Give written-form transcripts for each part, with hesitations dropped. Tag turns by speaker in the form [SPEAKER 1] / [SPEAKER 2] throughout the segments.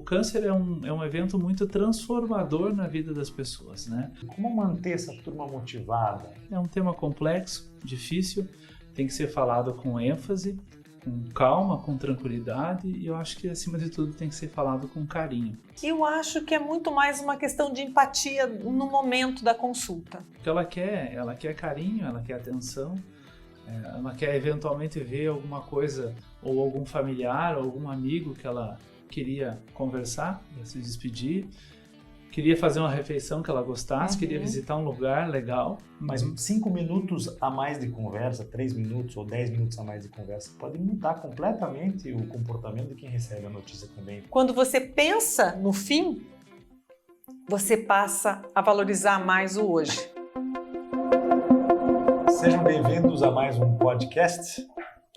[SPEAKER 1] câncer é um evento muito transformador na vida das pessoas, né?
[SPEAKER 2] Como manter essa turma motivada?
[SPEAKER 1] É um tema complexo, difícil, tem que ser falado com ênfase, com calma, com tranquilidade, e eu acho que, acima de tudo, tem que ser falado com carinho.
[SPEAKER 3] Eu acho que é muito mais uma questão de empatia no momento da consulta.
[SPEAKER 1] O que ela quer carinho, ela quer atenção, ela quer eventualmente ver alguma coisa, ou algum familiar, ou algum amigo que ela queria conversar, se despedir, queria fazer uma refeição que ela gostasse, queria visitar um lugar legal.
[SPEAKER 2] Mas 5 minutos a mais de conversa, 3 minutos ou 10 minutos a mais de conversa, pode mudar completamente o comportamento de quem recebe a notícia também.
[SPEAKER 3] Quando você pensa no fim, você passa a valorizar mais o hoje.
[SPEAKER 2] Sejam bem-vindos a mais um podcast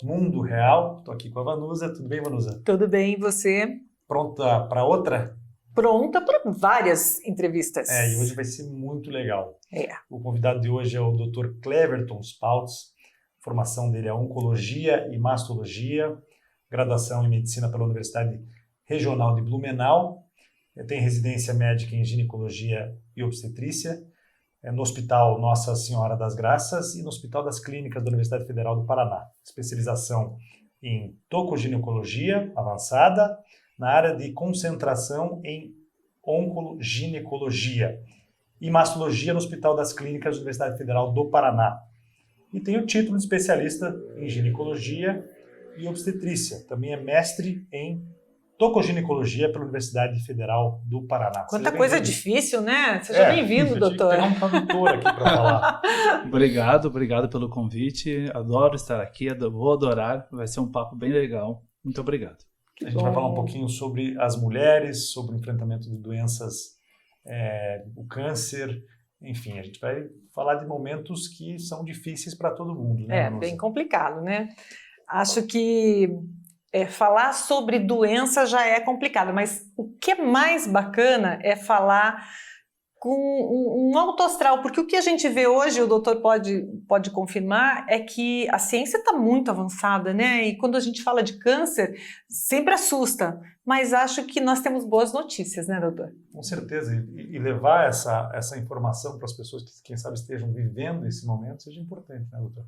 [SPEAKER 2] Mundo Real. Estou aqui com a Vanusa. Tudo bem, Vanusa?
[SPEAKER 3] Tudo bem, e você?
[SPEAKER 2] Pronta para outra?
[SPEAKER 3] Pronta para várias entrevistas.
[SPEAKER 2] E hoje vai ser muito legal.
[SPEAKER 3] É.
[SPEAKER 2] O convidado de hoje é o Dr. Cleverton Spaltz. A formação dele é Oncologia e Mastologia, graduação em Medicina pela Universidade Regional de Blumenau. Tem residência médica em Ginecologia e Obstetrícia no Hospital Nossa Senhora das Graças e no Hospital das Clínicas da Universidade Federal do Paraná. Especialização em tocoginecologia avançada, na área de concentração em oncoginecologia e mastologia no Hospital das Clínicas da Universidade Federal do Paraná. E tem o título de especialista em ginecologia e obstetrícia. Também é mestre em tocoginecologia pela Universidade Federal do Paraná.
[SPEAKER 3] Quanta coisa difícil, né? Seja bem-vindo, doutor.
[SPEAKER 2] Tem um tradutor aqui para falar.
[SPEAKER 1] Obrigado pelo convite. Adoro estar aqui, vou adorar. Vai ser um papo bem legal. Muito obrigado.
[SPEAKER 2] A gente vai falar um pouquinho sobre as mulheres, sobre o enfrentamento de doenças, o câncer, enfim, a gente vai falar de momentos que são difíceis para todo mundo, né?
[SPEAKER 3] Bem complicado, né? Acho que falar sobre doença já é complicado, mas o que é mais bacana é falar com um alto astral, porque o que a gente vê hoje, o doutor pode confirmar, é que a ciência está muito avançada, né? E quando a gente fala de câncer, sempre assusta, mas acho que nós temos boas notícias, né, doutor?
[SPEAKER 2] Com certeza, e levar essa informação para as pessoas que, quem sabe, estejam vivendo esse momento seja importante, né, doutor?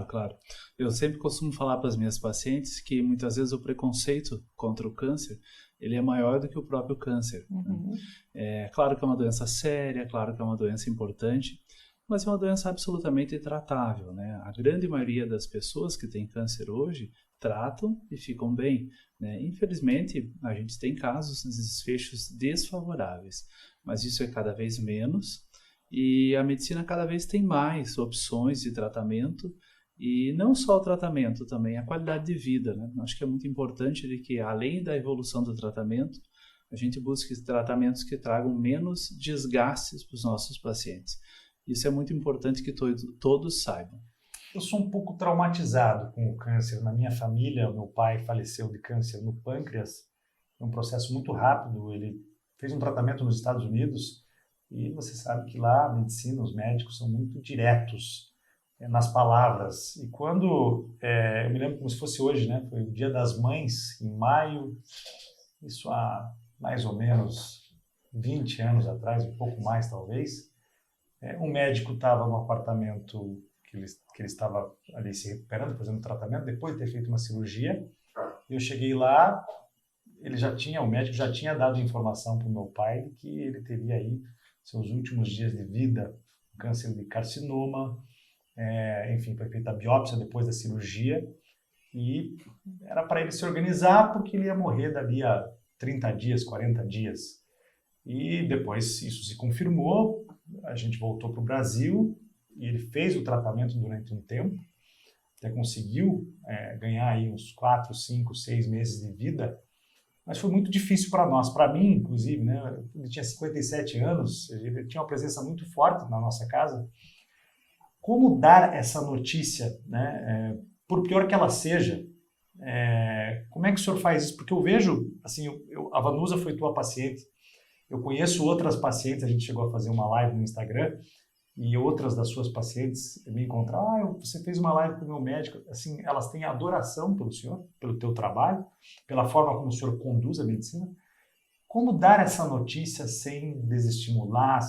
[SPEAKER 1] Claro. Eu sempre costumo falar para as minhas pacientes que muitas vezes o preconceito contra o câncer ele é maior do que o próprio câncer.
[SPEAKER 3] Uhum.
[SPEAKER 1] É claro que é uma doença séria, claro que é uma doença importante, mas é uma doença absolutamente tratável, né? A grande maioria das pessoas que têm câncer hoje tratam e ficam bem, né? Infelizmente, a gente tem casos de desfechos desfavoráveis, mas isso é cada vez menos e a medicina cada vez tem mais opções de tratamento. E não só o tratamento, também a qualidade de vida, né? Acho que é muito importante de que, além da evolução do tratamento, a gente busque tratamentos que tragam menos desgastes para os nossos pacientes. Isso é muito importante que todos saibam.
[SPEAKER 2] Eu sou um pouco traumatizado com o câncer. Na minha família, meu pai faleceu de câncer no pâncreas. Foi um processo muito rápido. Ele fez um tratamento nos Estados Unidos e você sabe que lá a medicina, os médicos são muito diretos nas palavras. E quando, eu me lembro como se fosse hoje, né? Foi o Dia das Mães, em maio, isso há mais ou menos 20 anos atrás, um pouco mais talvez. Um médico estava no apartamento que ele estava ali se recuperando, fazendo tratamento, depois de ter feito uma cirurgia. Eu cheguei lá, o médico já tinha dado informação para o meu pai de que ele teria aí seus últimos dias de vida, câncer de carcinoma. Enfim, foi feita a biópsia depois da cirurgia e era para ele se organizar porque ele ia morrer dali a 30 dias, 40 dias. E depois isso se confirmou, a gente voltou para o Brasil e ele fez o tratamento durante um tempo, até conseguiu ganhar aí uns 4, 5, 6 meses de vida, mas foi muito difícil para nós, para mim inclusive, né? Ele tinha 57 anos, ele tinha uma presença muito forte na nossa casa. Como dar essa notícia, né? Por pior que ela seja, como é que o senhor faz isso? Porque eu vejo, assim, a Vanusa foi tua paciente, eu conheço outras pacientes, a gente chegou a fazer uma live no Instagram, e outras das suas pacientes me encontraram, você fez uma live com o meu médico, assim, elas têm adoração pelo senhor, pelo teu trabalho, pela forma como o senhor conduz a medicina, como dar essa notícia sem desestimular,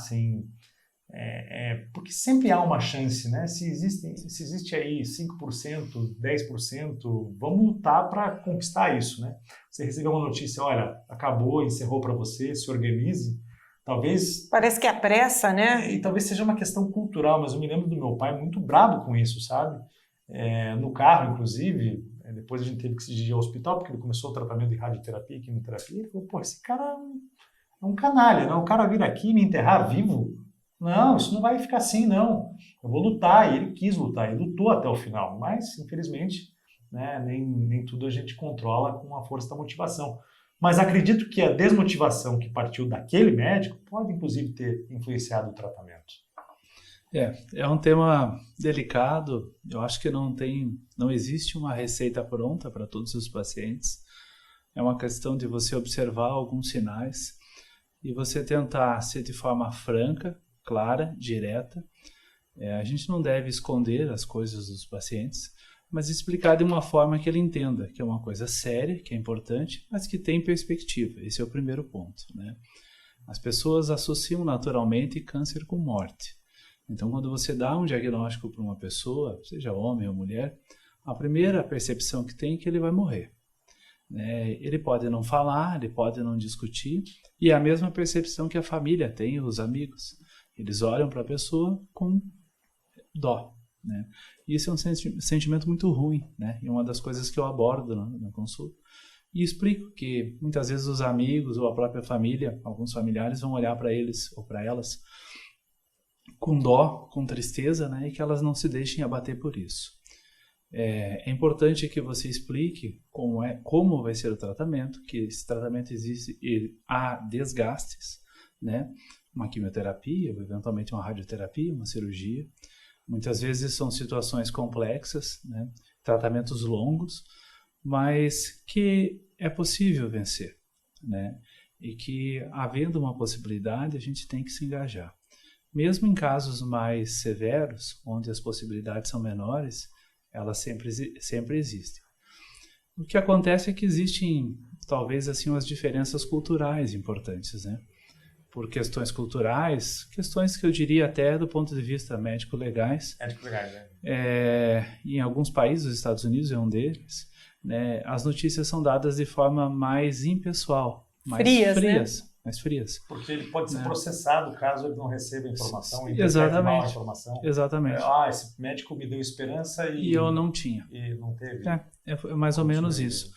[SPEAKER 2] porque sempre há uma chance, né? Se existe aí 5%, 10%, vamos lutar para conquistar isso, né? Você recebeu uma notícia, olha, acabou, encerrou para você, se organize, talvez...
[SPEAKER 3] Parece que é pressa, né?
[SPEAKER 2] E talvez seja uma questão cultural, mas eu me lembro do meu pai muito bravo com isso, sabe? No carro, inclusive, depois a gente teve que se dirigir ao hospital, porque ele começou o tratamento de radioterapia e quimioterapia, ele falou, pô, esse cara é um canalha, não? O cara vir aqui me enterrar vivo? Não, isso não vai ficar assim, não. Eu vou lutar, e ele quis lutar, ele lutou até o final, mas, infelizmente, né, nem tudo a gente controla com a força da motivação. Mas acredito que a desmotivação que partiu daquele médico pode, inclusive, ter influenciado o tratamento.
[SPEAKER 1] É um tema delicado. Eu acho que não existe uma receita pronta para todos os pacientes. É uma questão de você observar alguns sinais e você tentar ser de forma franca, clara, direta. A gente não deve esconder as coisas dos pacientes, mas explicar de uma forma que ele entenda que é uma coisa séria, que é importante, mas que tem perspectiva. Esse é o primeiro ponto, né? As pessoas associam naturalmente câncer com morte. Então, quando você dá um diagnóstico para uma pessoa, seja homem ou mulher, a primeira percepção que tem é que ele vai morrer. Ele pode não falar, ele pode não discutir, e é a mesma percepção que a família tem, os amigos. Eles olham para a pessoa com dó, né? E isso é um sentimento muito ruim, né? E uma das coisas que eu abordo na consulta. E explico que muitas vezes os amigos ou a própria família, alguns familiares vão olhar para eles ou para elas com dó, com tristeza, né? E que elas não se deixem abater por isso. É importante que você explique como vai ser o tratamento, que esse tratamento existe e há desgastes, né? Uma quimioterapia, ou eventualmente uma radioterapia, uma cirurgia. Muitas vezes são situações complexas, né? Tratamentos longos, mas que é possível vencer, né? E que, havendo uma possibilidade, a gente tem que se engajar. Mesmo em casos mais severos, onde as possibilidades são menores, elas sempre existem. O que acontece é que existem, talvez, assim, umas diferenças culturais importantes, né? Por questões culturais, questões que eu diria até do ponto de vista médico-legais.
[SPEAKER 2] Médico-legais, né?
[SPEAKER 1] Em alguns países, os Estados Unidos é um deles, né? As notícias são dadas de forma mais impessoal, mais frias. Mais frias.
[SPEAKER 2] Porque ele pode ser processado caso ele não receba a informação e
[SPEAKER 1] Exatamente.
[SPEAKER 2] mal a informação.
[SPEAKER 1] Exatamente.
[SPEAKER 2] Esse médico me deu esperança e
[SPEAKER 1] eu não tinha.
[SPEAKER 2] E não teve.
[SPEAKER 1] É mais ou menos isso.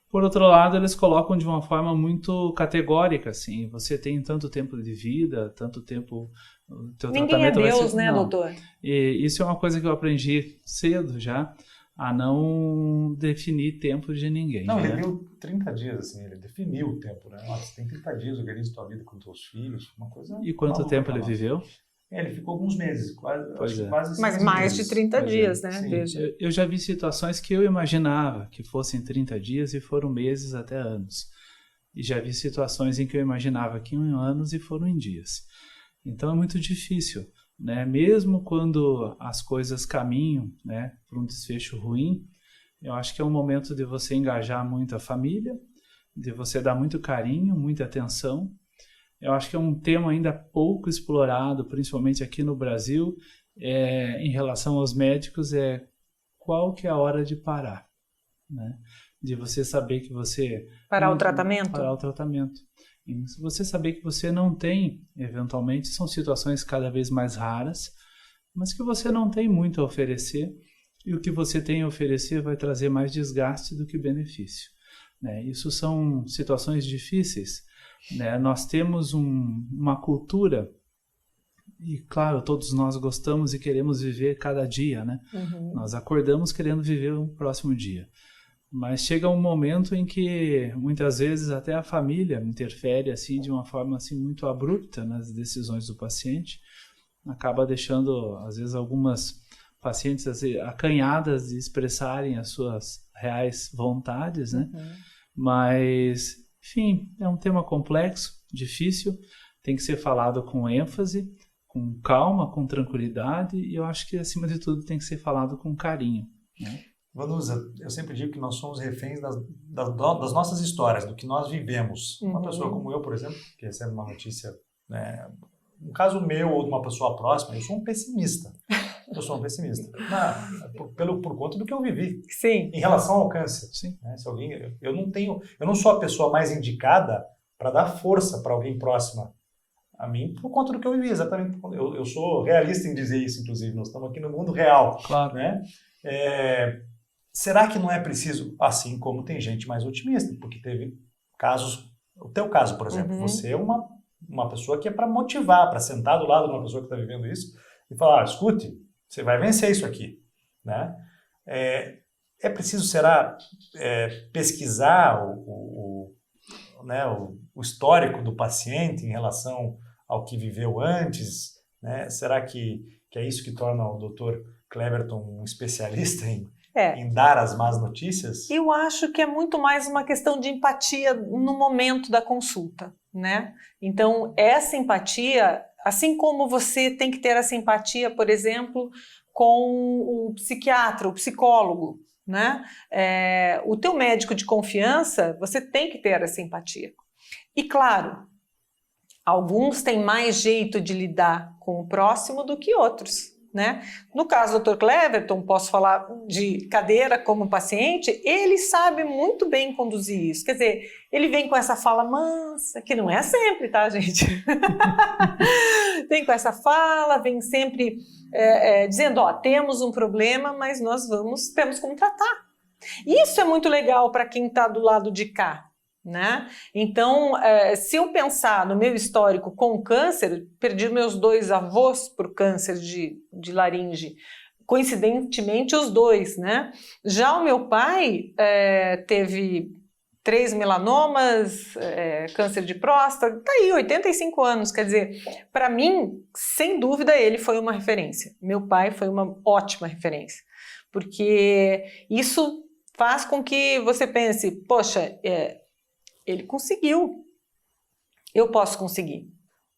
[SPEAKER 1] Por outro lado, eles colocam de uma forma muito categórica, assim, você tem tanto tempo de vida, tanto tempo... Teu
[SPEAKER 3] Ninguém é Deus, né,
[SPEAKER 1] não.
[SPEAKER 3] doutor?
[SPEAKER 1] E isso é uma coisa que eu aprendi cedo já, a não definir tempo de ninguém.
[SPEAKER 2] Não,
[SPEAKER 1] né?
[SPEAKER 2] ele deu 30 dias, assim, ele definiu o tempo, né? Você tem 30 dias, organiza tua vida com teus filhos, uma coisa...
[SPEAKER 1] E quanto tempo ele viveu?
[SPEAKER 2] Ele ficou alguns meses, quase
[SPEAKER 3] Mas mais de 30 dias, né?
[SPEAKER 1] Veja. Eu já vi situações que eu imaginava que fossem 30 dias e foram meses até anos. E já vi situações em que eu imaginava que iam em anos e foram em dias. Então é muito difícil, né? Mesmo quando as coisas caminham, né, para um desfecho ruim, eu acho que é um momento de você engajar muito a família, de você dar muito carinho, muita atenção. Eu acho que é um tema ainda pouco explorado, principalmente aqui no Brasil, em relação aos médicos, qual que é a hora de parar, né? De você saber que você...
[SPEAKER 3] Parar o tratamento?
[SPEAKER 1] Parar o tratamento. E se você saber que você não tem, eventualmente, são situações cada vez mais raras, mas que você não tem muito a oferecer, e o que você tem a oferecer vai trazer mais desgaste do que benefício, né? Isso são situações difíceis, né? Nós temos uma cultura, e claro, todos nós gostamos e queremos viver cada dia, né?
[SPEAKER 3] Uhum.
[SPEAKER 1] Nós acordamos querendo viver o próximo dia. Mas chega um momento em que muitas vezes até a família interfere assim, de uma forma assim, muito abrupta nas decisões do paciente, acaba deixando, às vezes, algumas pacientes assim, acanhadas de expressarem as suas reais vontades, né?
[SPEAKER 3] Uhum.
[SPEAKER 1] Mas, enfim, é um tema complexo, difícil, tem que ser falado com ênfase, com calma, com tranquilidade, e eu acho que, acima de tudo, tem que ser falado com carinho, né?
[SPEAKER 2] Vanusa, eu sempre digo que nós somos reféns das nossas histórias, do que nós vivemos. Uma pessoa como eu, por exemplo, que recebe uma notícia, né, um caso meu ou de uma pessoa próxima, eu sou um pessimista. Eu sou um pessimista. Por conta do que eu vivi.
[SPEAKER 3] Sim.
[SPEAKER 2] Em relação ao câncer.
[SPEAKER 1] Sim.
[SPEAKER 2] Né, se alguém, eu não sou a pessoa mais indicada para dar força para alguém próxima a mim por conta do que eu vivi, exatamente. Eu sou realista em dizer isso, inclusive. Nós estamos aqui no mundo real.
[SPEAKER 1] Claro.
[SPEAKER 2] Né? Será que não é preciso, assim como tem gente mais otimista? Porque teve casos, o teu caso, por exemplo, você é uma pessoa que é para motivar, para sentar do lado de uma pessoa que está vivendo isso e falar, escute, você vai vencer isso aqui. Né? É preciso, será, pesquisar o histórico do paciente em relação ao que viveu antes? Né? Será que é isso que torna o Dr. Cleverton um especialista em dar as más notícias?
[SPEAKER 3] Eu acho que é muito mais uma questão de empatia no momento da consulta, né? Então, essa empatia, assim como você tem que ter essa empatia, por exemplo, com o psiquiatra, o psicólogo, né? O teu médico de confiança, você tem que ter essa empatia. E claro, alguns têm mais jeito de lidar com o próximo do que outros. Né? No caso do Dr. Cleverton, posso falar de cadeira como paciente, ele sabe muito bem conduzir isso. Quer dizer, ele vem com essa fala mansa, que não é sempre, tá, gente? Vem com essa fala, vem sempre dizendo, temos um problema, mas nós temos como tratar. Isso é muito legal para quem está do lado de cá. Né? Então, se eu pensar no meu histórico com câncer, perdi meus 2 avós por câncer de laringe, coincidentemente os 2, né? Já o meu pai teve 3 melanomas, câncer de próstata, tá aí, 85 anos, quer dizer, para mim, sem dúvida, ele foi uma referência. Meu pai foi uma ótima referência, porque isso faz com que você pense, poxa, ele conseguiu, eu posso conseguir,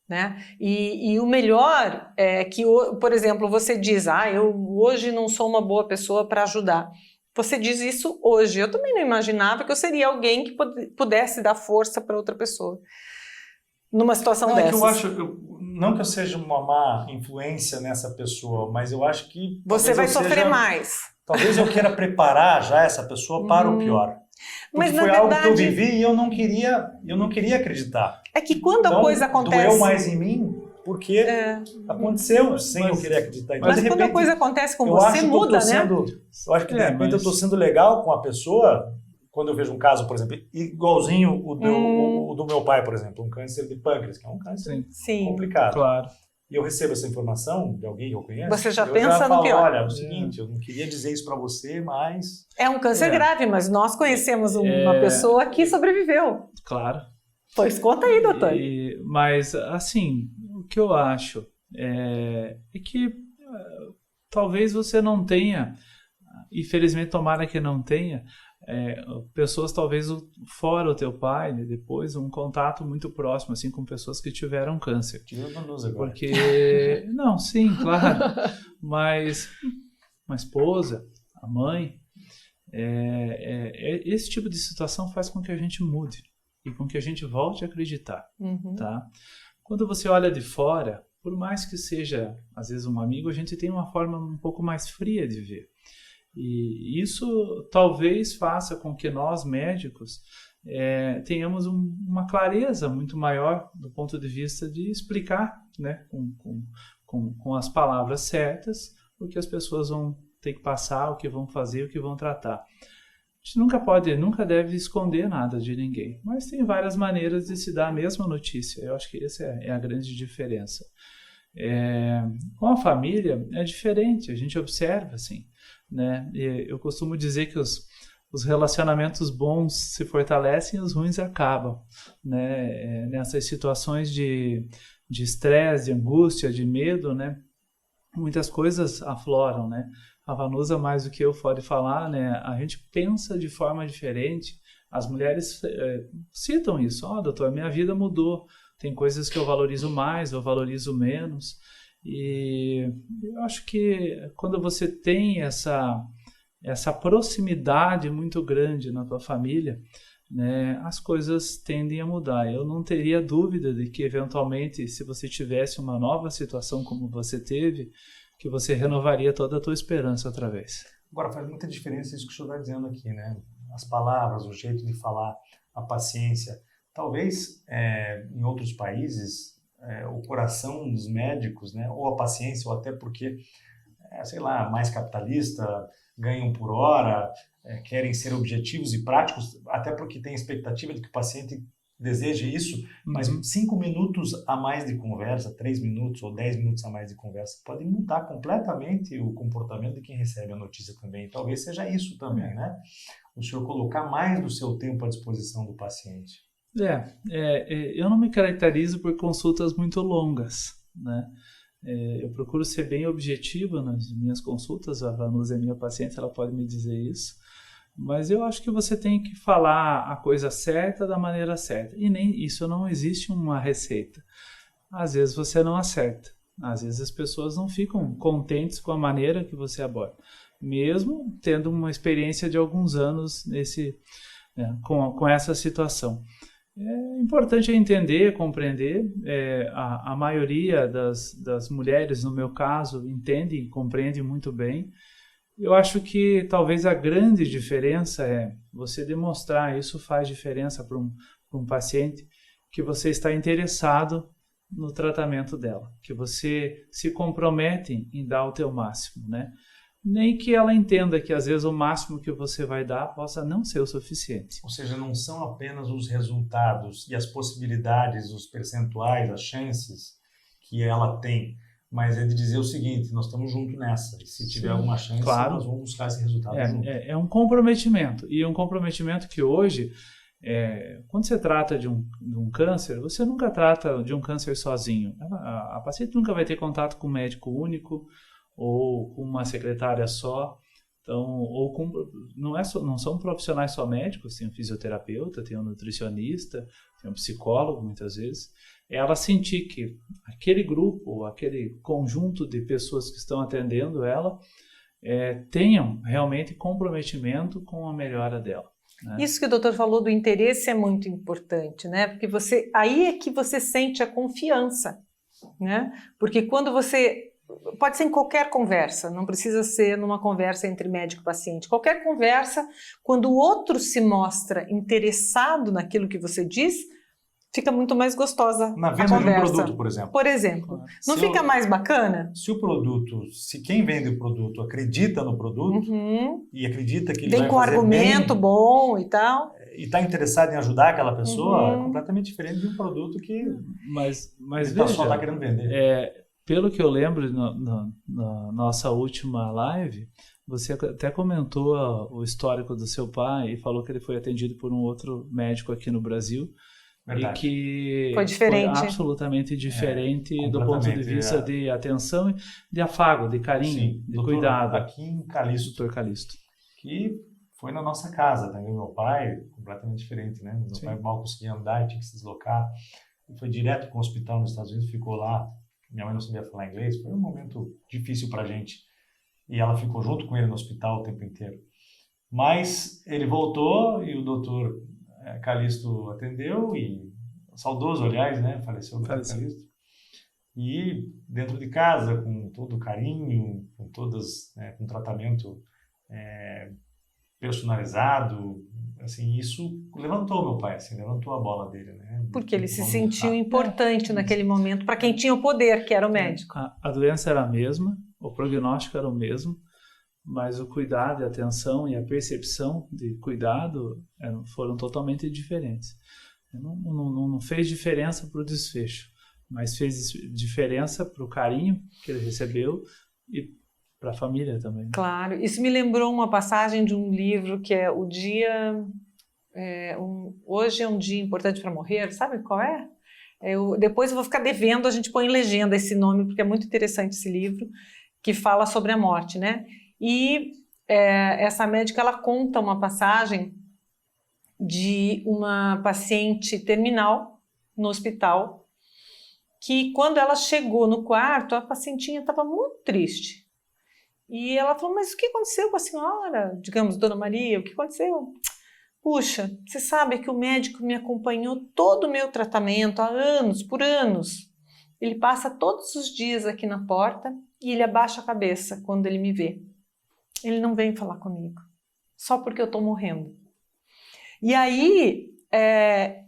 [SPEAKER 3] né? E o melhor é que, por exemplo, você diz, eu hoje não sou uma boa pessoa para ajudar. Você diz isso hoje. Eu também não imaginava que eu seria alguém que pudesse dar força para outra pessoa numa situação dessas.
[SPEAKER 2] Eu acho, não que eu seja uma má influência nessa pessoa, mas eu acho que
[SPEAKER 3] você vai sofrer mais.
[SPEAKER 2] Talvez eu queira preparar já essa pessoa para o pior. Porque foi algo que eu vivi e eu não queria acreditar.
[SPEAKER 3] É que quando a coisa acontece...
[SPEAKER 2] doeu mais em mim porque aconteceu sem eu querer acreditar. Então,
[SPEAKER 3] mas
[SPEAKER 2] de repente,
[SPEAKER 3] quando a coisa acontece com você, muda, né?
[SPEAKER 2] Eu acho que de repente eu estou sendo legal com a pessoa, quando eu vejo um caso, por exemplo, igualzinho o do meu pai, por exemplo, um câncer de pâncreas, que é um câncer complicado.
[SPEAKER 1] Claro.
[SPEAKER 2] E eu recebo essa informação de alguém que eu conheço.
[SPEAKER 3] Você já pensa no pior.
[SPEAKER 2] Olha, é o seguinte, eu não queria dizer isso para você, mas...
[SPEAKER 3] É um câncer grave, mas nós conhecemos uma pessoa que sobreviveu.
[SPEAKER 1] Claro.
[SPEAKER 3] Pois conta aí, doutor.
[SPEAKER 1] Mas, assim, o que eu acho é que talvez você não tenha, infelizmente tomara que não tenha, pessoas talvez fora o teu pai, né, depois um contato muito próximo assim com pessoas que tiveram câncer. Porque não, sim, claro, mas uma esposa, a mãe, esse tipo de situação faz com que a gente mude e com que a gente volte a acreditar, tá? Quando você olha de fora, por mais que seja às vezes um amigo, a gente tem uma forma um pouco mais fria de ver. E isso talvez faça com que nós, médicos, tenhamos uma clareza muito maior do ponto de vista de explicar, né, com as palavras certas o que as pessoas vão ter que passar, o que vão fazer, o que vão tratar. A gente nunca deve esconder nada de ninguém, mas tem várias maneiras de se dar a mesma notícia. Eu acho que essa é a grande diferença. Com a família é diferente, a gente observa assim, né? Eu costumo dizer que os relacionamentos bons se fortalecem e os ruins acabam, né? Nessas situações de estresse, de angústia, de medo, né? Muitas coisas afloram, né? A Vanusa, mais do que eu pode falar, né? A gente pensa de forma diferente. As mulheres citam isso. Doutor, minha vida mudou. Tem coisas que eu valorizo mais, eu valorizo menos. E eu acho que quando você tem essa essa proximidade muito grande na tua família, né, as coisas tendem a mudar. Eu não teria dúvida de que, eventualmente, se você tivesse uma nova situação como você teve, que você renovaria toda a tua esperança outra vez.
[SPEAKER 2] Agora, faz muita diferença isso que o senhor está dizendo aqui, né? As palavras, o jeito de falar, a paciência. Talvez, em outros países, o coração dos médicos, né, ou a paciência, ou até porque, sei lá, mais capitalista, ganham por hora, querem ser objetivos e práticos, até porque tem expectativa de que o paciente deseje isso, mas 5 minutos a mais de conversa, 3 minutos ou 10 minutos a mais de conversa, podem mudar completamente o comportamento de quem recebe a notícia também. Talvez seja isso também, né? O senhor colocar mais do seu tempo à disposição do paciente.
[SPEAKER 1] Eu não me caracterizo por consultas muito longas, né? Eu procuro ser bem objetivo nas minhas consultas. A Vanusa é minha paciente, ela pode me dizer isso. Mas eu acho que você tem que falar a coisa certa da maneira certa. E nem isso não existe uma receita. Às vezes você não acerta. Às vezes as pessoas não ficam contentes com a maneira que você aborda. Mesmo tendo uma experiência de alguns anos com essa situação. É importante entender, compreender. A maioria das mulheres, no meu caso, entendem e compreendem muito bem. Eu acho que talvez a grande diferença é você demonstrar, isso faz diferença para um paciente, que você está interessado no tratamento dela, que você se compromete em dar o teu máximo, né? Nem que ela entenda que às vezes o máximo que você vai dar possa não ser o suficiente.
[SPEAKER 2] Ou seja, não são apenas os resultados e as possibilidades, os percentuais, as chances que ela tem, mas é de dizer o seguinte: nós estamos juntos nessa, e se tiver alguma chance, claro, nós vamos buscar esse resultado junto.
[SPEAKER 1] É um comprometimento, e um comprometimento que hoje, quando você trata de um câncer, você nunca trata de um câncer sozinho. A paciente nunca vai ter contato com um médico único, ou com uma secretária só. Então, não são profissionais só médicos, tem um fisioterapeuta, tem um nutricionista, tem um psicólogo, muitas vezes. Ela sentir que aquele grupo, aquele conjunto de pessoas que estão atendendo ela, tenham realmente comprometimento com a melhora dela. Né?
[SPEAKER 3] Isso que o doutor falou do interesse é muito importante, né? Porque aí é que você sente a confiança, né? Porque quando você... Pode ser em qualquer conversa, não precisa ser numa conversa entre médico e paciente. Qualquer conversa, quando o outro se mostra interessado naquilo que você diz, fica muito mais gostosa
[SPEAKER 2] na venda de um produto, por exemplo.
[SPEAKER 3] Por exemplo. Não fica mais bacana?
[SPEAKER 2] Se quem vende o produto acredita no produto e acredita que ele
[SPEAKER 3] vem
[SPEAKER 2] vai
[SPEAKER 3] com
[SPEAKER 2] fazer
[SPEAKER 3] argumento
[SPEAKER 2] bem,
[SPEAKER 3] bom e tal,
[SPEAKER 2] e está interessado em ajudar aquela pessoa, é completamente diferente de um produto que
[SPEAKER 1] mas
[SPEAKER 2] ele só está querendo vender.
[SPEAKER 1] Pelo que eu lembro na nossa última live, você até comentou o histórico do seu pai e falou que ele foi atendido por um outro médico aqui no Brasil.
[SPEAKER 2] Verdade.
[SPEAKER 1] E que
[SPEAKER 3] foi diferente.
[SPEAKER 1] Foi absolutamente diferente do ponto de vista de atenção, de afago, de carinho, de cuidado.
[SPEAKER 2] Aqui em Calixto.
[SPEAKER 1] Dr. Calixto.
[SPEAKER 2] Que foi na nossa casa também. Meu pai, completamente diferente, né? Meu pai mal conseguia andar, tinha que se deslocar. Ele foi direto para o hospital nos Estados Unidos, ficou lá. Minha mãe não sabia falar inglês, foi um momento difícil para a gente. E ela ficou junto com ele no hospital o tempo inteiro. Mas ele voltou e o doutor Calixto atendeu, e saudoso, aliás, né? Faleceu o doutor Calixto. E dentro de casa, com todo o carinho, com com tratamento personalizado, assim, isso levantou meu pai, assim, levantou a bola dele, né?
[SPEAKER 3] Porque ele se sentiu importante naquele momento para quem tinha o poder, que era o médico.
[SPEAKER 1] A doença era a mesma, o prognóstico era o mesmo, mas o cuidado, a atenção e a percepção de cuidado foram totalmente diferentes. Não fez diferença para o desfecho, mas fez diferença para o carinho que ele recebeu e para a família também.
[SPEAKER 3] Claro, isso me lembrou uma passagem de um livro que é Hoje é um dia importante para morrer, sabe qual é? Depois eu vou ficar devendo, a gente põe em legenda esse nome, porque é muito interessante esse livro, que fala sobre a morte, né? E essa médica, ela conta uma passagem de uma paciente terminal no hospital, que quando ela chegou no quarto, a pacientinha estava muito triste. E ela falou, mas o que aconteceu com a senhora? Digamos, Dona Maria, o que aconteceu? Puxa, você sabe que o médico me acompanhou todo o meu tratamento há anos, por anos. Ele passa todos os dias aqui na porta e ele abaixa a cabeça quando ele me vê. Ele não vem falar comigo, só porque eu estou morrendo. E aí,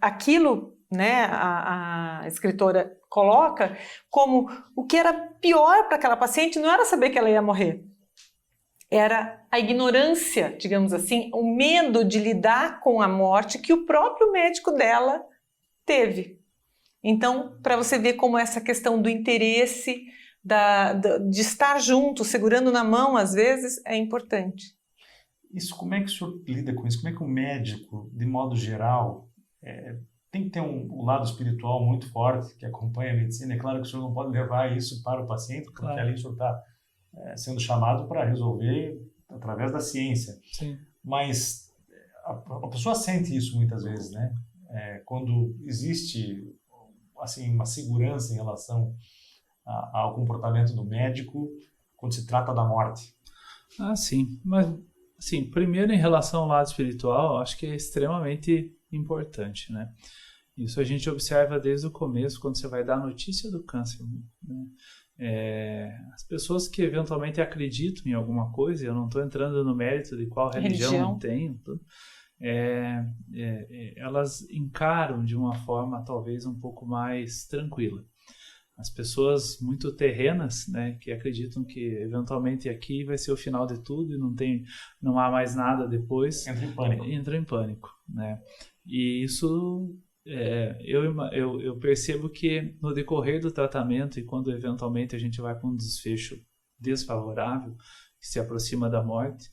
[SPEAKER 3] aquilo, né, a escritora coloca como o que era pior para aquela paciente não era saber que ela ia morrer. Era a ignorância, digamos assim, o medo de lidar com a morte que o próprio médico dela teve. Então, para você ver como essa questão do interesse, de estar junto, segurando na mão, às vezes, é importante.
[SPEAKER 2] Isso, como é que o senhor lida com isso? Como é que o médico, de modo geral, tem que ter um lado espiritual muito forte que acompanha a medicina? É claro que o senhor não pode levar isso para o paciente, porque
[SPEAKER 1] claro,
[SPEAKER 2] ali o senhor está sendo chamado para resolver através da ciência.
[SPEAKER 1] Sim.
[SPEAKER 2] Mas a pessoa sente isso muitas vezes, né? Quando existe assim uma segurança em relação ao comportamento do médico quando se trata da morte.
[SPEAKER 1] Ah, sim. Mas, assim, primeiro em relação ao lado espiritual, acho que é extremamente importante, né? Isso a gente observa desde o começo, quando você vai dar a notícia do câncer, né? As pessoas que eventualmente acreditam em alguma coisa, eu não estou entrando no mérito de qual religião tenho, elas encaram de uma forma talvez um pouco mais tranquila. As pessoas muito terrenas, né, que acreditam que eventualmente aqui vai ser o final de tudo e não há mais nada depois, entram em pânico, né? E isso eu percebo que no decorrer do tratamento e quando eventualmente a gente vai para um desfecho desfavorável, que se aproxima da morte,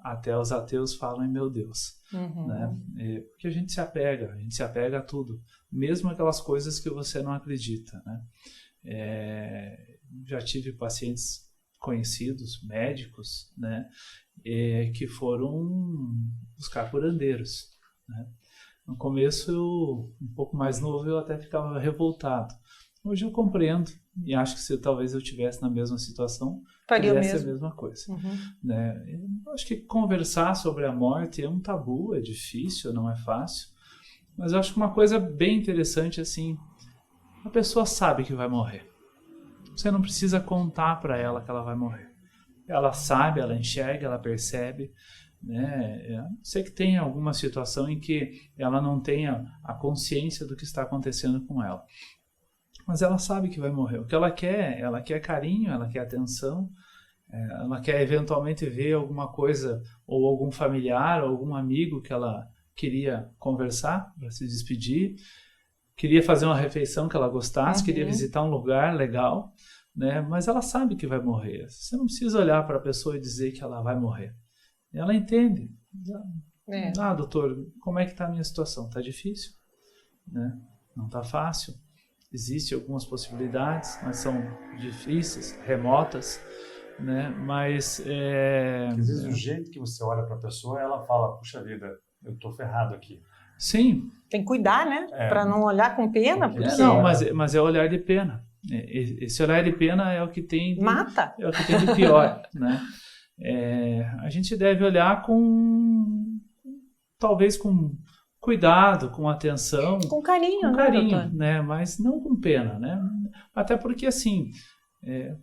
[SPEAKER 1] até os ateus falam em meu Deus, né? Porque a gente se apega a tudo, mesmo aquelas coisas que você não acredita, né? Já tive pacientes conhecidos, médicos, né, que foram buscar curandeiros, né? No começo, um pouco mais novo, eu até ficava revoltado. Hoje eu compreendo e acho que se talvez eu estivesse na mesma situação, fizesse a mesma coisa. Né? Eu acho que conversar sobre a morte é um tabu, é difícil, não é fácil. Mas eu acho que uma coisa bem interessante, assim, a pessoa sabe que vai morrer. Você não precisa contar para ela que ela vai morrer. Ela sabe, ela enxerga, ela percebe, né? Sei que tem alguma situação em que ela não tenha a consciência do que está acontecendo com ela. Mas ela sabe que vai morrer. O que ela quer carinho, ela quer atenção, ela quer eventualmente ver alguma coisa, ou algum familiar, ou algum amigo que ela queria conversar para se despedir, queria fazer uma refeição que ela gostasse, queria visitar um lugar legal, né? Mas ela sabe que vai morrer. Você não precisa olhar para a pessoa e dizer que ela vai morrer. Ela entende. Ah, doutor, como é que está a minha situação? Está difícil, né? Não está fácil. Existem algumas possibilidades, mas são difíceis, remotas, né? Mas
[SPEAKER 2] às vezes o jeito que você olha para a pessoa, ela fala, puxa vida, eu estou ferrado aqui.
[SPEAKER 1] Sim.
[SPEAKER 3] Tem que cuidar, né? Para não olhar com pena.
[SPEAKER 1] Não, mas é olhar de pena. Esse olhar de pena é o que tem de,
[SPEAKER 3] mata.
[SPEAKER 1] É o que tem de pior, né? A gente deve olhar talvez com cuidado, com atenção,
[SPEAKER 3] com carinho,
[SPEAKER 1] né? Mas não com pena, né? Até porque assim,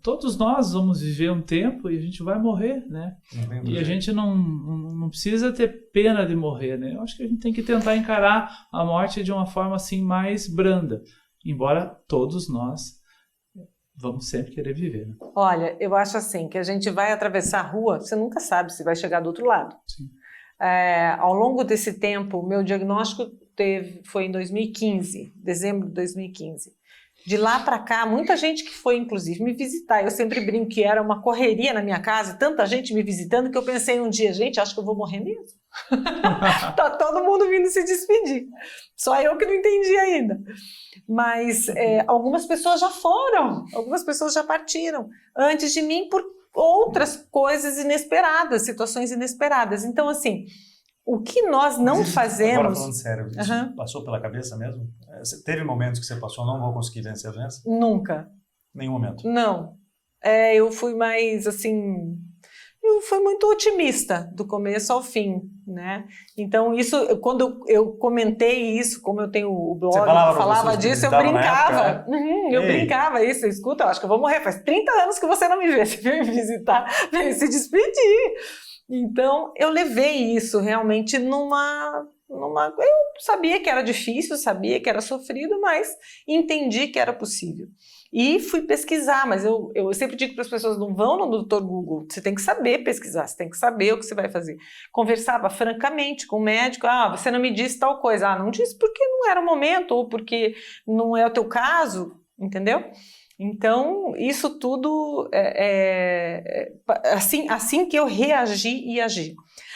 [SPEAKER 1] todos nós vamos viver um tempo e a gente vai morrer, né? E a gente não precisa ter pena de morrer, né? Eu acho que a gente tem que tentar encarar a morte de uma forma assim mais branda, embora todos nós vamos sempre querer viver, né?
[SPEAKER 3] Olha, eu acho assim, que a gente vai atravessar a rua, você nunca sabe se vai chegar do outro lado.
[SPEAKER 1] Sim.
[SPEAKER 3] Ao longo desse tempo, meu diagnóstico foi em 2015, dezembro de 2015. De lá para cá, muita gente que foi, inclusive, me visitar. Eu sempre brinco que era uma correria na minha casa, tanta gente me visitando, que eu pensei um dia, gente, acho que eu vou morrer mesmo. Tá todo mundo vindo se despedir. Só eu que não entendi ainda. Mas algumas pessoas já foram, algumas pessoas já partiram antes de mim por outras coisas inesperadas, situações inesperadas. Então, assim, o que nós não fazemos...
[SPEAKER 2] Agora falando sério, isso passou pela cabeça mesmo? Teve momentos que você passou, não vou conseguir vencer a doença?
[SPEAKER 3] Nunca.
[SPEAKER 2] Nenhum momento?
[SPEAKER 3] Não. Eu fui mais, assim... Eu fui muito otimista do começo ao fim, né? Então, quando eu comentei isso, como eu tenho o blog, falava disso, eu brincava.
[SPEAKER 2] Época, né?
[SPEAKER 3] Eu brincava isso. Escuta, eu acho que eu vou morrer. Faz 30 anos que você não me vê. Você veio me visitar, veio se despedir. Então, eu levei isso realmente numa... Eu sabia que era difícil, sabia que era sofrido, mas entendi que era possível. E fui pesquisar, mas eu sempre digo para as pessoas, não vão no Dr. Google, você tem que saber pesquisar, você tem que saber o que você vai fazer. Conversava francamente com o médico, você não me disse tal coisa, não disse porque não era o momento, ou porque não é o teu caso, entendeu? Então, isso tudo assim que eu reagi e agi.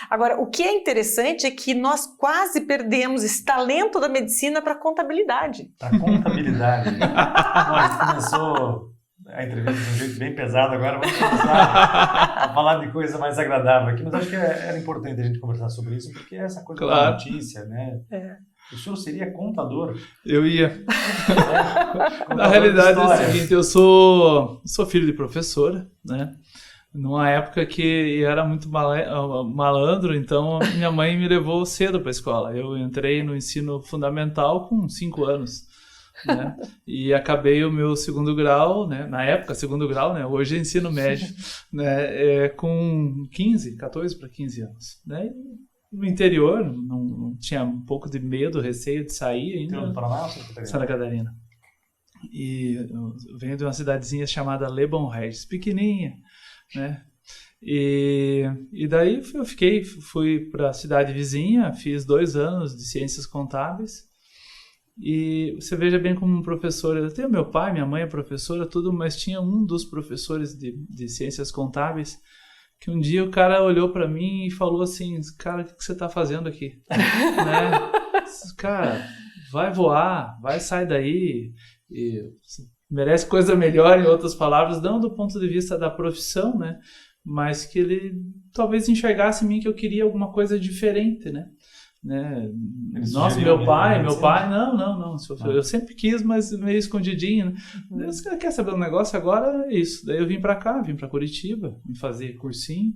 [SPEAKER 3] Agora, o que é interessante é que nós quase perdemos esse talento da medicina para a contabilidade.
[SPEAKER 2] Para contabilidade. A gente começou a entrevista de um jeito bem pesado, agora vamos começar a falar de coisa mais agradável aqui, mas acho que era importante a gente conversar sobre isso, porque essa coisa da notícia, né? O senhor seria contador?
[SPEAKER 1] Eu ia. Na realidade é o seguinte, eu sou filho de professora, né? Numa época que era muito malandro, então minha mãe me levou cedo para a escola. Eu entrei no ensino fundamental com 5 anos, né? E acabei o meu segundo grau, né? Na época, segundo grau, né? Hoje é ensino médio, né? Com 14 para 15 anos, né? No interior, não tinha um pouco de medo, receio de sair ainda.
[SPEAKER 2] No Paraná ou
[SPEAKER 1] Santa Catarina. E eu venho de uma cidadezinha chamada Lebon Regis, pequenininha, né? E daí eu fui para a cidade vizinha, fiz 2 anos de ciências contábeis. E você veja bem como um professor, eu tenho meu pai, minha mãe é professora, tudo, mas tinha um dos professores de ciências contábeis que um dia o cara olhou para mim e falou assim, cara, o que você tá fazendo aqui? Né? Cara, vai voar, vai sair daí, e merece coisa melhor, em outras palavras, não do ponto de vista da profissão, né? Mas que ele talvez enxergasse em mim que eu queria alguma coisa diferente, né? Nossa, meu pai, não, eu sempre quis, mas meio escondidinho, né? Você quer saber um negócio agora? É isso. Daí eu vim pra Curitiba, vim fazer cursinho,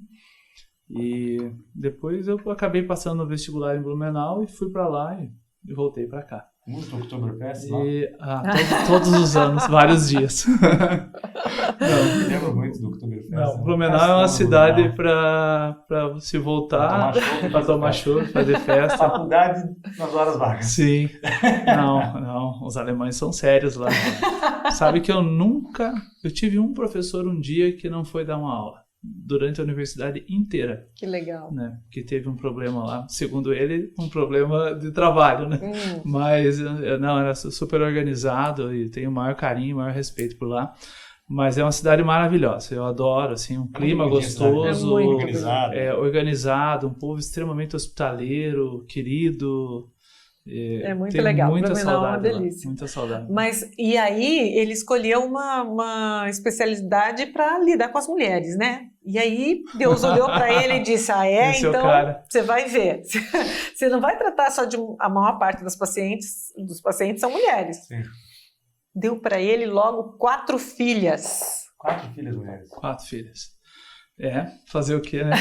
[SPEAKER 1] e depois eu acabei passando no vestibular em Blumenau e fui pra lá e voltei pra cá.
[SPEAKER 2] Muito Oktoberfest lá?
[SPEAKER 1] Todos os anos, vários dias.
[SPEAKER 2] Não, me lembro muito do Oktoberfest.
[SPEAKER 1] Não, Blumenau é uma cidade para se voltar, para tomar chopp, fazer festa.
[SPEAKER 2] Faculdade nas horas vagas.
[SPEAKER 1] Sim. Não, os alemães são sérios lá. Sabe que eu tive um professor um dia que não foi dar uma aula durante a universidade inteira.
[SPEAKER 3] Que legal.
[SPEAKER 1] Né? Que teve um problema lá, segundo ele, um problema de trabalho, né? Mas, era super organizado e tenho o maior carinho, o maior respeito por lá. Mas é uma cidade maravilhosa, eu adoro, assim, um clima gostoso, organizado, um povo extremamente hospitaleiro, querido.
[SPEAKER 3] É muito legal.
[SPEAKER 1] Muita saudade,
[SPEAKER 3] é uma delícia.
[SPEAKER 1] Muita saudade.
[SPEAKER 3] Mas, e aí, ele escolheu uma especialidade para lidar com as mulheres, né? E aí, Deus olhou para ele e disse, então você vai ver. Você não vai tratar só de... A maior parte dos pacientes são mulheres.
[SPEAKER 2] Sim.
[SPEAKER 3] Deu para ele logo 4 filhas.
[SPEAKER 2] 4 filhas mulheres?
[SPEAKER 1] 4 filhas. Fazer o quê, né?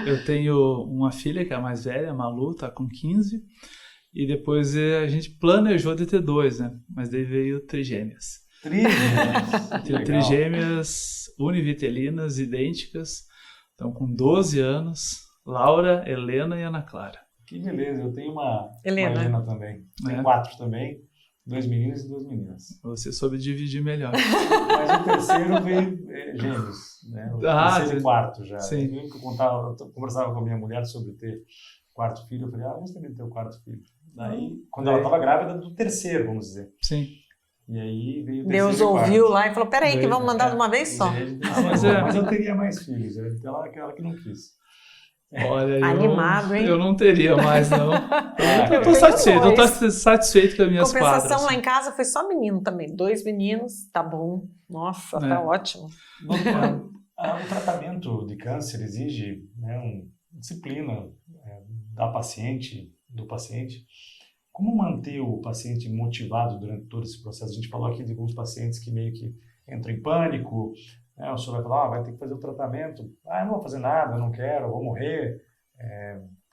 [SPEAKER 1] Eu tenho uma filha que é a mais velha, a Malu, tá com 15, e depois a gente planejou de ter 2, né? Mas daí veio trigêmeas. Tenho trigêmeas univitelinas, idênticas, estão com 12 anos, Laura, Helena e Ana Clara.
[SPEAKER 2] Que beleza, eu tenho uma
[SPEAKER 3] Helena
[SPEAKER 2] também, tenho 4 também. 2 meninos e 2 meninas.
[SPEAKER 1] Você soube dividir melhor.
[SPEAKER 2] Mas o terceiro veio gêmeos, né? O terceiro e quarto já.
[SPEAKER 1] Sim.
[SPEAKER 2] Eu conversava com a minha mulher sobre ter 4º filho, eu falei, vamos ter 4º filho. Daí, quando ela estava grávida do terceiro, vamos dizer.
[SPEAKER 1] Sim.
[SPEAKER 2] E aí veio o
[SPEAKER 3] Deus ouviu lá e falou, peraí, que vamos mandar de uma vez só.
[SPEAKER 2] Mas eu teria mais filhos, ela que não quis.
[SPEAKER 1] Olha,
[SPEAKER 3] animado, hein?
[SPEAKER 1] Eu não teria mais, não. Eu tô satisfeito, eu tô satisfeito com as minhas 4.
[SPEAKER 3] Compensação lá em casa foi só menino também. 2 meninos, tá bom. Nossa, tá ótimo.
[SPEAKER 2] O tratamento de câncer exige uma disciplina do paciente. Como manter o paciente motivado durante todo esse processo? A gente falou aqui de alguns pacientes que meio que entra em pânico, né? O senhor vai falar, vai ter que fazer o tratamento, eu não vou fazer nada, eu não quero, eu vou morrer,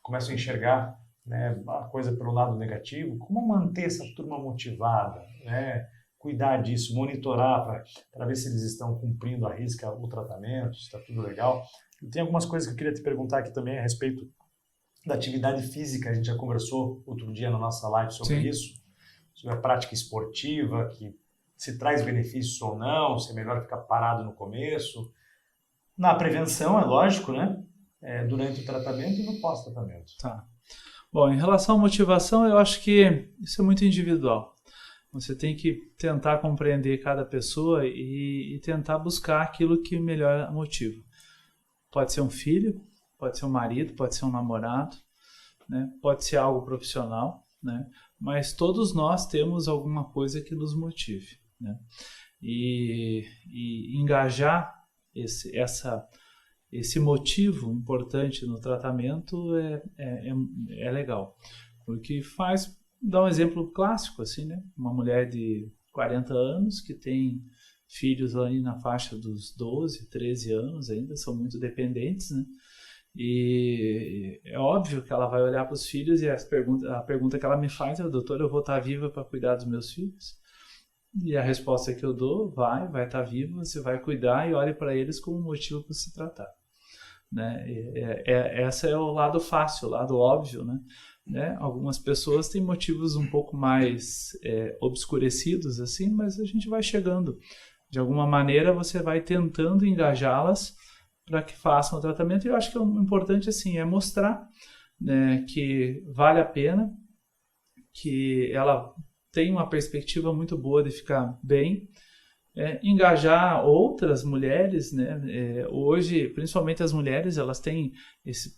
[SPEAKER 2] começam a enxergar, né, a coisa pelo lado negativo. Como manter essa turma motivada, né? Cuidar disso, monitorar para ver se eles estão cumprindo à risca o tratamento, se está tudo legal. E tem algumas coisas que eu queria te perguntar aqui também a respeito da atividade física. A gente já conversou outro dia na nossa live sobre
[SPEAKER 1] Sim.
[SPEAKER 2] isso, sobre a prática esportiva, que se traz benefícios ou não, se é melhor ficar parado no começo. Na prevenção, é lógico, né? Durante o tratamento e no pós-tratamento.
[SPEAKER 1] Tá. Bom, em relação à motivação, eu acho que isso é muito individual. Você tem que tentar compreender cada pessoa e tentar buscar aquilo que melhor a motiva. Pode ser um filho, pode ser um marido, pode ser um namorado, né? Pode ser algo profissional, né? Mas todos nós temos alguma coisa que nos motive, né? E engajar esse motivo importante no tratamento é legal, porque dá um exemplo clássico, assim, né? Uma mulher de 40 anos que tem filhos aí na faixa dos 12, 13 anos ainda, são muito dependentes, né? E é óbvio que ela vai olhar para os filhos e a pergunta que ela me faz é: doutor, eu vou estar viva para cuidar dos meus filhos? E a resposta que eu dou: vai estar viva, você vai cuidar, e olhe para eles como motivo para se tratar, né? Esse é o lado fácil, o lado óbvio, né? Algumas pessoas têm motivos um pouco mais obscurecidos, assim, mas a gente vai chegando. De alguma maneira, você vai tentando engajá-las para que façam o tratamento. E eu acho que o importante, assim, é mostrar, né, que vale a pena, que ela tem uma perspectiva muito boa de ficar bem, engajar outras mulheres, né? Hoje, principalmente as mulheres, elas têm,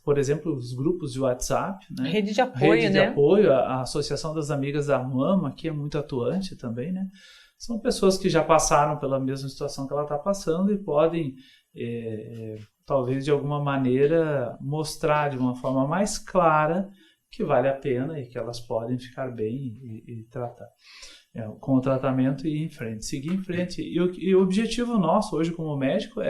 [SPEAKER 1] por exemplo, os grupos de WhatsApp, né?
[SPEAKER 3] Rede de apoio,
[SPEAKER 1] Rede de
[SPEAKER 3] né?
[SPEAKER 1] apoio, a Associação das Amigas da Mama, que é muito atuante também, né? São pessoas que já passaram pela mesma situação que ela está passando e podem, talvez de alguma maneira, mostrar de uma forma mais clara que vale a pena e que elas podem ficar bem e tratar. Com o tratamento e ir em frente, seguir em frente. E o objetivo nosso hoje como médico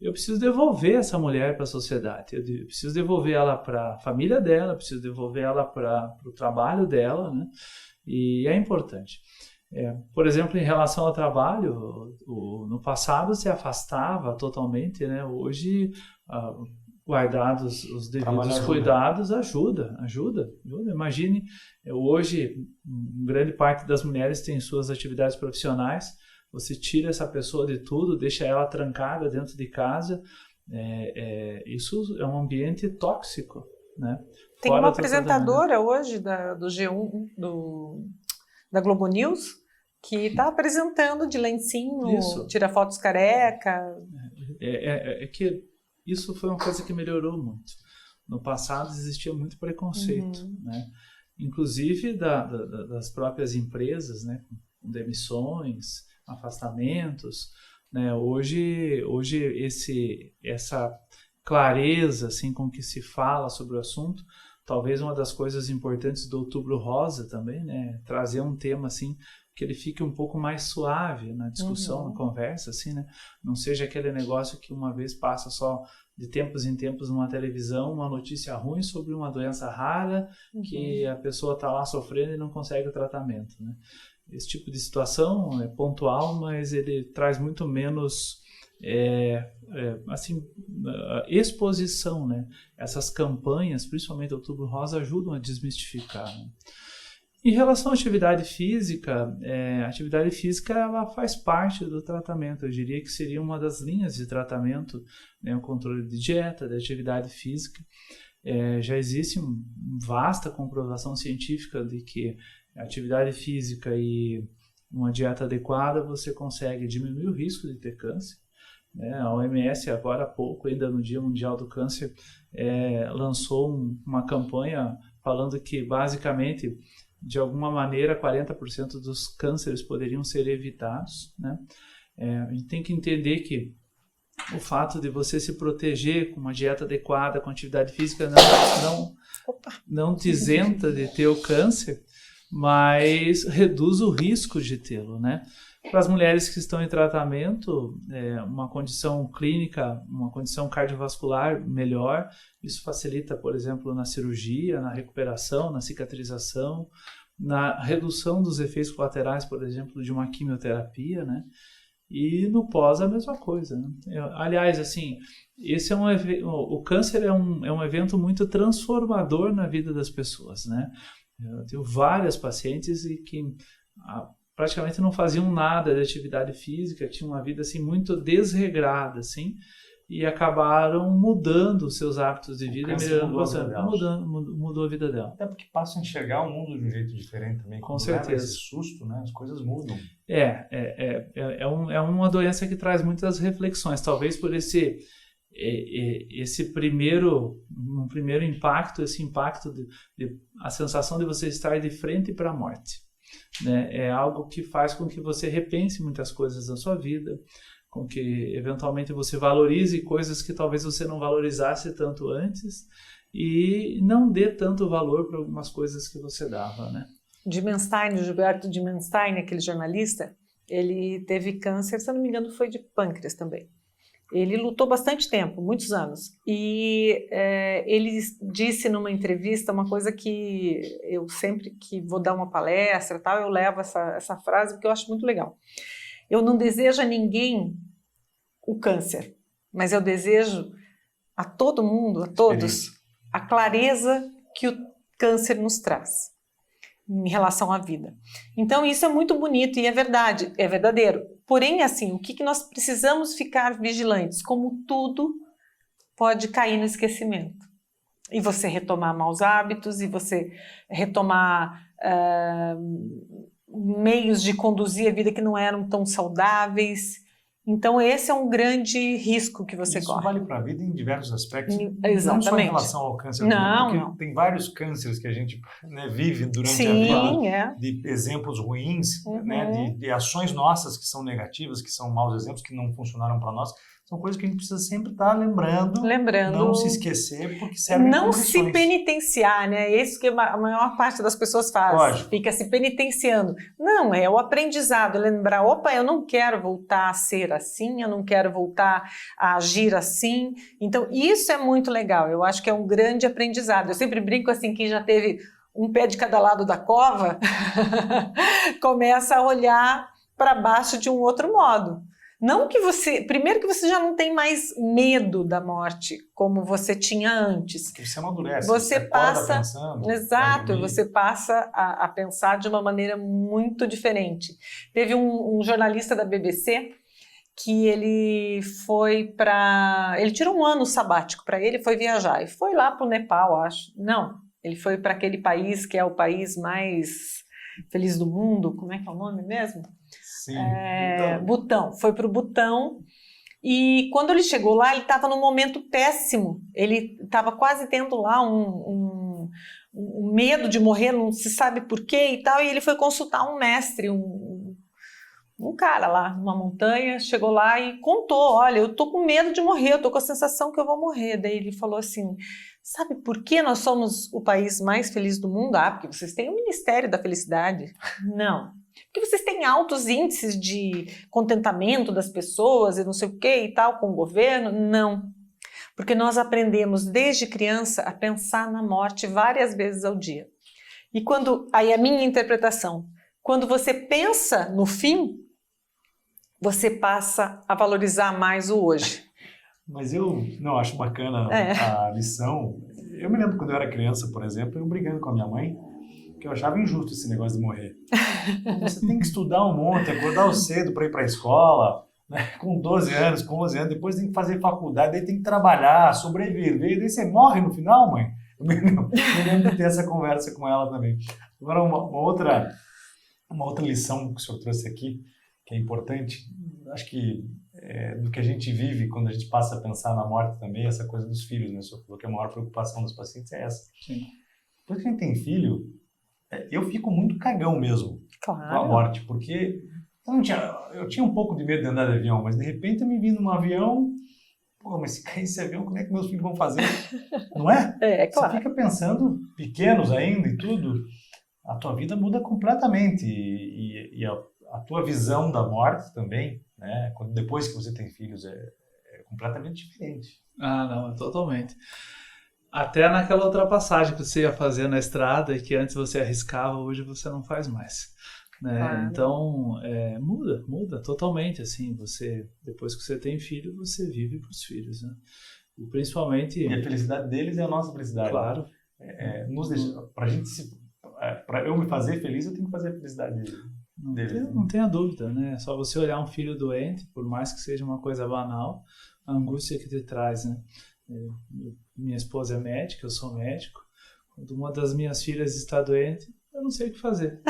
[SPEAKER 1] eu preciso devolver essa mulher para a sociedade, eu preciso devolver ela para a família dela, eu preciso devolver ela para o trabalho dela, né? E é importante. Por exemplo, em relação ao trabalho, no passado se afastava totalmente, né? Hoje, guardados os devidos cuidados, ajuda. Imagine, hoje, grande parte das mulheres tem suas atividades profissionais, você tira essa pessoa de tudo, deixa ela trancada dentro de casa, isso é um ambiente tóxico, né?
[SPEAKER 3] Tem uma apresentadora hoje do G1, da Globo News, que está apresentando de lencinho, tira fotos careca.
[SPEAKER 1] Que isso foi uma coisa que melhorou muito. No passado existia muito preconceito, né? Inclusive das próprias empresas, né? Com demissões, afastamentos, né? Hoje essa clareza assim, com que se fala sobre o assunto, talvez uma das coisas importantes do Outubro Rosa também, né? Trazer um tema assim que ele fique um pouco mais suave na discussão, na conversa, assim, né? Não seja aquele negócio que uma vez passa só de tempos em tempos numa televisão uma notícia ruim sobre uma doença rara que a pessoa está lá sofrendo e não consegue o tratamento, né? Esse tipo de situação é pontual, mas ele traz muito menos exposição, né? Essas campanhas, principalmente o Outubro Rosa, ajudam a desmistificar, né? Em relação à atividade física, ela faz parte do tratamento. Eu diria que seria uma das linhas de tratamento, né, o controle de dieta, de atividade física. Já existe uma vasta comprovação científica de que a atividade física e uma dieta adequada você consegue diminuir o risco de ter câncer, né? A OMS, agora há pouco, ainda no Dia Mundial do Câncer, lançou uma campanha falando que, basicamente, de alguma maneira, 40% dos cânceres poderiam ser evitados, né? A gente tem que entender que o fato de você se proteger com uma dieta adequada, com atividade física, não te isenta de ter o câncer, mas reduz o risco de tê-lo, né? Para as mulheres que estão em tratamento, uma condição clínica, uma condição cardiovascular melhor, isso facilita, por exemplo, na cirurgia, na recuperação, na cicatrização, na redução dos efeitos colaterais, por exemplo, de uma quimioterapia, né? E no pós a mesma coisa, né? Aliás, assim, esse é o câncer é um evento muito transformador na vida das pessoas, né? Eu tenho várias pacientes que praticamente não faziam nada de atividade física, tinham uma vida assim muito desregrada, assim, e acabaram mudando seus hábitos de vida, melhorando bastante, mudou a vida dela.
[SPEAKER 2] Até porque passam a enxergar o mundo de um jeito diferente também.
[SPEAKER 1] Com certeza.
[SPEAKER 2] Esse susto, né? As coisas mudam.
[SPEAKER 1] É uma doença que traz muitas reflexões, talvez por esse primeiro impacto, a sensação de você estar de frente para a morte, né? É algo que faz com que você repense muitas coisas da sua vida, com que eventualmente você valorize coisas que talvez você não valorizasse tanto antes e não dê tanto valor para algumas coisas que você dava, né?
[SPEAKER 3] Gilberto Dimenstein, aquele jornalista, ele teve câncer, se eu não me engano, foi de pâncreas também. Ele lutou bastante tempo, muitos anos, e ele disse numa entrevista uma coisa que eu sempre que vou dar uma palestra, tal, eu levo essa frase porque eu acho muito legal. Eu não desejo a ninguém o câncer, mas eu desejo a todo mundo, a todos, a clareza que o câncer nos traz em relação à vida. Então isso é muito bonito e é verdade, é verdadeiro. Porém, assim, o que nós precisamos ficar vigilantes? Como tudo pode cair no esquecimento. E você retomar maus hábitos, e você retomar meios de conduzir a vida que não eram tão saudáveis. Então esse é um grande risco que você corre.
[SPEAKER 2] Isso vale para a vida em diversos aspectos,
[SPEAKER 3] Exatamente.
[SPEAKER 2] Não só em relação ao câncer, porque tem vários cânceres que a gente, né, vive durante a vida, de exemplos ruins, né, de ações nossas que são negativas, que são maus exemplos, que não funcionaram para nós. São coisas que a gente precisa sempre estar lembrando, não se esquecer, porque servem como lições.
[SPEAKER 3] Não se penitenciar, né? É isso que a maior parte das pessoas faz, fica se penitenciando. Não, é o aprendizado, lembrar, opa, eu não quero voltar a ser assim, eu não quero voltar a agir assim. Então, isso é muito legal, eu acho que é um grande aprendizado. Eu sempre brinco assim, quem já teve um pé de cada lado da cova, começa a olhar para baixo de um outro modo. Não que primeiro que você já não tem mais medo da morte, como você tinha antes.
[SPEAKER 2] Porque você amadurece,
[SPEAKER 3] você passa
[SPEAKER 2] pensando.
[SPEAKER 3] Exato, você passa a pensar de uma maneira muito diferente. Teve um jornalista da BBC que ele tirou um ano sabático para ele, foi viajar, e foi lá para o Nepal, acho. Não, ele foi para aquele país que é o país mais feliz do mundo, como é que é o nome mesmo?
[SPEAKER 2] Sim,
[SPEAKER 3] Butão. Foi para o Butão e quando ele chegou lá, ele estava num momento péssimo. Ele estava quase tendo lá um medo de morrer, não se sabe por quê e tal. E ele foi consultar um mestre, um cara lá numa montanha, chegou lá e contou: olha, eu tô com medo de morrer, eu tô com a sensação que eu vou morrer. Daí ele falou assim: sabe por que nós somos o país mais feliz do mundo? Ah, porque vocês têm o Ministério da Felicidade. Não. Porque vocês têm altos índices de contentamento das pessoas e não sei o que e tal com o governo? Não. Porque nós aprendemos desde criança a pensar na morte várias vezes ao dia. E aí a minha interpretação, quando você pensa no fim, você passa a valorizar mais o hoje.
[SPEAKER 2] Mas eu não acho bacana a lição. Eu me lembro quando eu era criança, por exemplo, eu brigando com a minha mãe, que eu achava injusto esse negócio de morrer. Você tem que estudar um monte, acordar cedo para ir para a escola, né? Com 12 anos, com 11 anos, depois tem que fazer faculdade, daí tem que trabalhar, sobreviver, daí você morre no final, mãe. Eu me lembro de ter essa conversa com ela também. Agora, uma outra lição que o senhor trouxe aqui, que é importante, acho que do que a gente vive quando a gente passa a pensar na morte também, essa coisa dos filhos, né? O senhor falou que a maior preocupação dos pacientes é essa.
[SPEAKER 1] Sim.
[SPEAKER 2] Depois que a gente tem filho, eu fico muito cagão mesmo com a morte, porque eu tinha um pouco de medo de andar de avião, mas de repente eu me vi num avião, pô, mas se cair esse avião, como é que meus filhos vão fazer? Não é?
[SPEAKER 3] É claro.
[SPEAKER 2] Você fica pensando, pequenos ainda e tudo, a tua vida muda completamente e a tua visão da morte também, né? Depois que você tem filhos é completamente diferente.
[SPEAKER 1] Ah, não, totalmente. Até naquela ultrapassagem que você ia fazer na estrada e que antes você arriscava, hoje você não faz mais. Né?
[SPEAKER 3] Claro.
[SPEAKER 1] Então, muda totalmente, assim, depois que você tem filho, você vive para os filhos, né? E principalmente...
[SPEAKER 2] E a felicidade deles é a nossa felicidade.
[SPEAKER 1] Claro.
[SPEAKER 2] Para eu me fazer feliz, eu tenho que fazer a felicidade deles.
[SPEAKER 1] Não tenha dúvida, né? É só você olhar um filho doente, por mais que seja uma coisa banal, a angústia que te traz, né? Minha esposa é médica, eu sou médico. Quando uma das minhas filhas está doente, eu não sei o que fazer.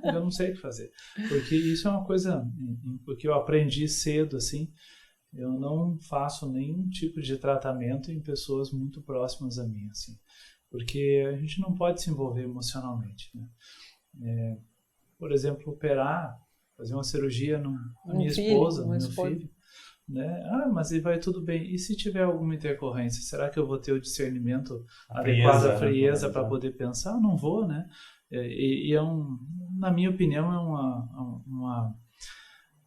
[SPEAKER 1] Eu não sei o que fazer. Porque isso é uma coisa que eu aprendi cedo, assim. Eu não faço nenhum tipo de tratamento em pessoas muito próximas a mim, assim. Porque a gente não pode se envolver emocionalmente, né? Por exemplo, fazer uma cirurgia na minha esposa, no meu filho. Né? Mas ele vai tudo bem. E se tiver alguma intercorrência, será que eu vou ter o discernimento adequado, a frieza para poder pensar? Não vou, né? Na minha opinião, é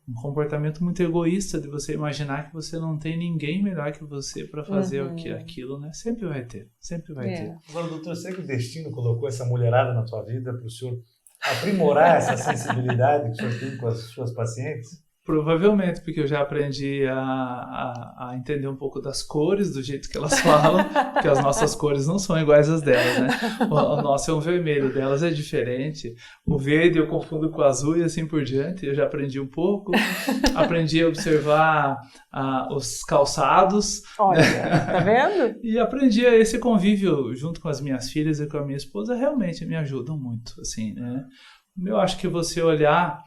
[SPEAKER 1] um comportamento muito egoísta de você imaginar que você não tem ninguém melhor que você para fazer aquilo, né? Sempre vai ter.
[SPEAKER 2] Agora, doutor, será que o destino colocou essa mulherada na tua vida para o senhor aprimorar essa sensibilidade que o senhor tem com as suas pacientes?
[SPEAKER 1] Provavelmente, porque eu já aprendi a entender um pouco das cores, do jeito que elas falam, porque as nossas cores não são iguais às delas, né? O nosso é um vermelho, o delas é diferente. O verde eu confundo com o azul e assim por diante. Eu já aprendi um pouco. Aprendi a observar os calçados.
[SPEAKER 3] Olha, tá vendo?
[SPEAKER 1] E aprendi esse convívio junto com as minhas filhas e com a minha esposa, realmente me ajudam muito, assim, né? Eu acho que você olhar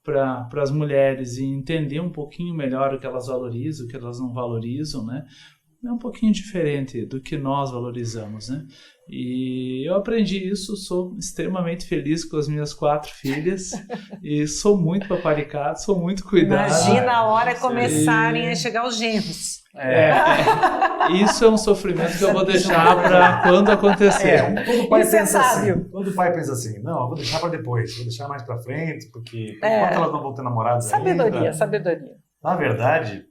[SPEAKER 1] para as mulheres e entender um pouquinho melhor o que elas valorizam, o que elas não valorizam, né? É um pouquinho diferente do que nós valorizamos, né? E eu aprendi isso, sou extremamente feliz com as minhas 4 filhas e sou muito paparicado, sou muito cuidado.
[SPEAKER 3] Imagina a hora começarem a chegar os genros.
[SPEAKER 1] Isso é um sofrimento que eu vou deixar para quando acontecer.
[SPEAKER 2] Todo pai pensa assim. Todo pai pensa assim, não, eu vou deixar para depois, vou deixar mais para frente, porque enquanto elas não vão ter namorados ainda...
[SPEAKER 3] Sabedoria.
[SPEAKER 2] Na verdade,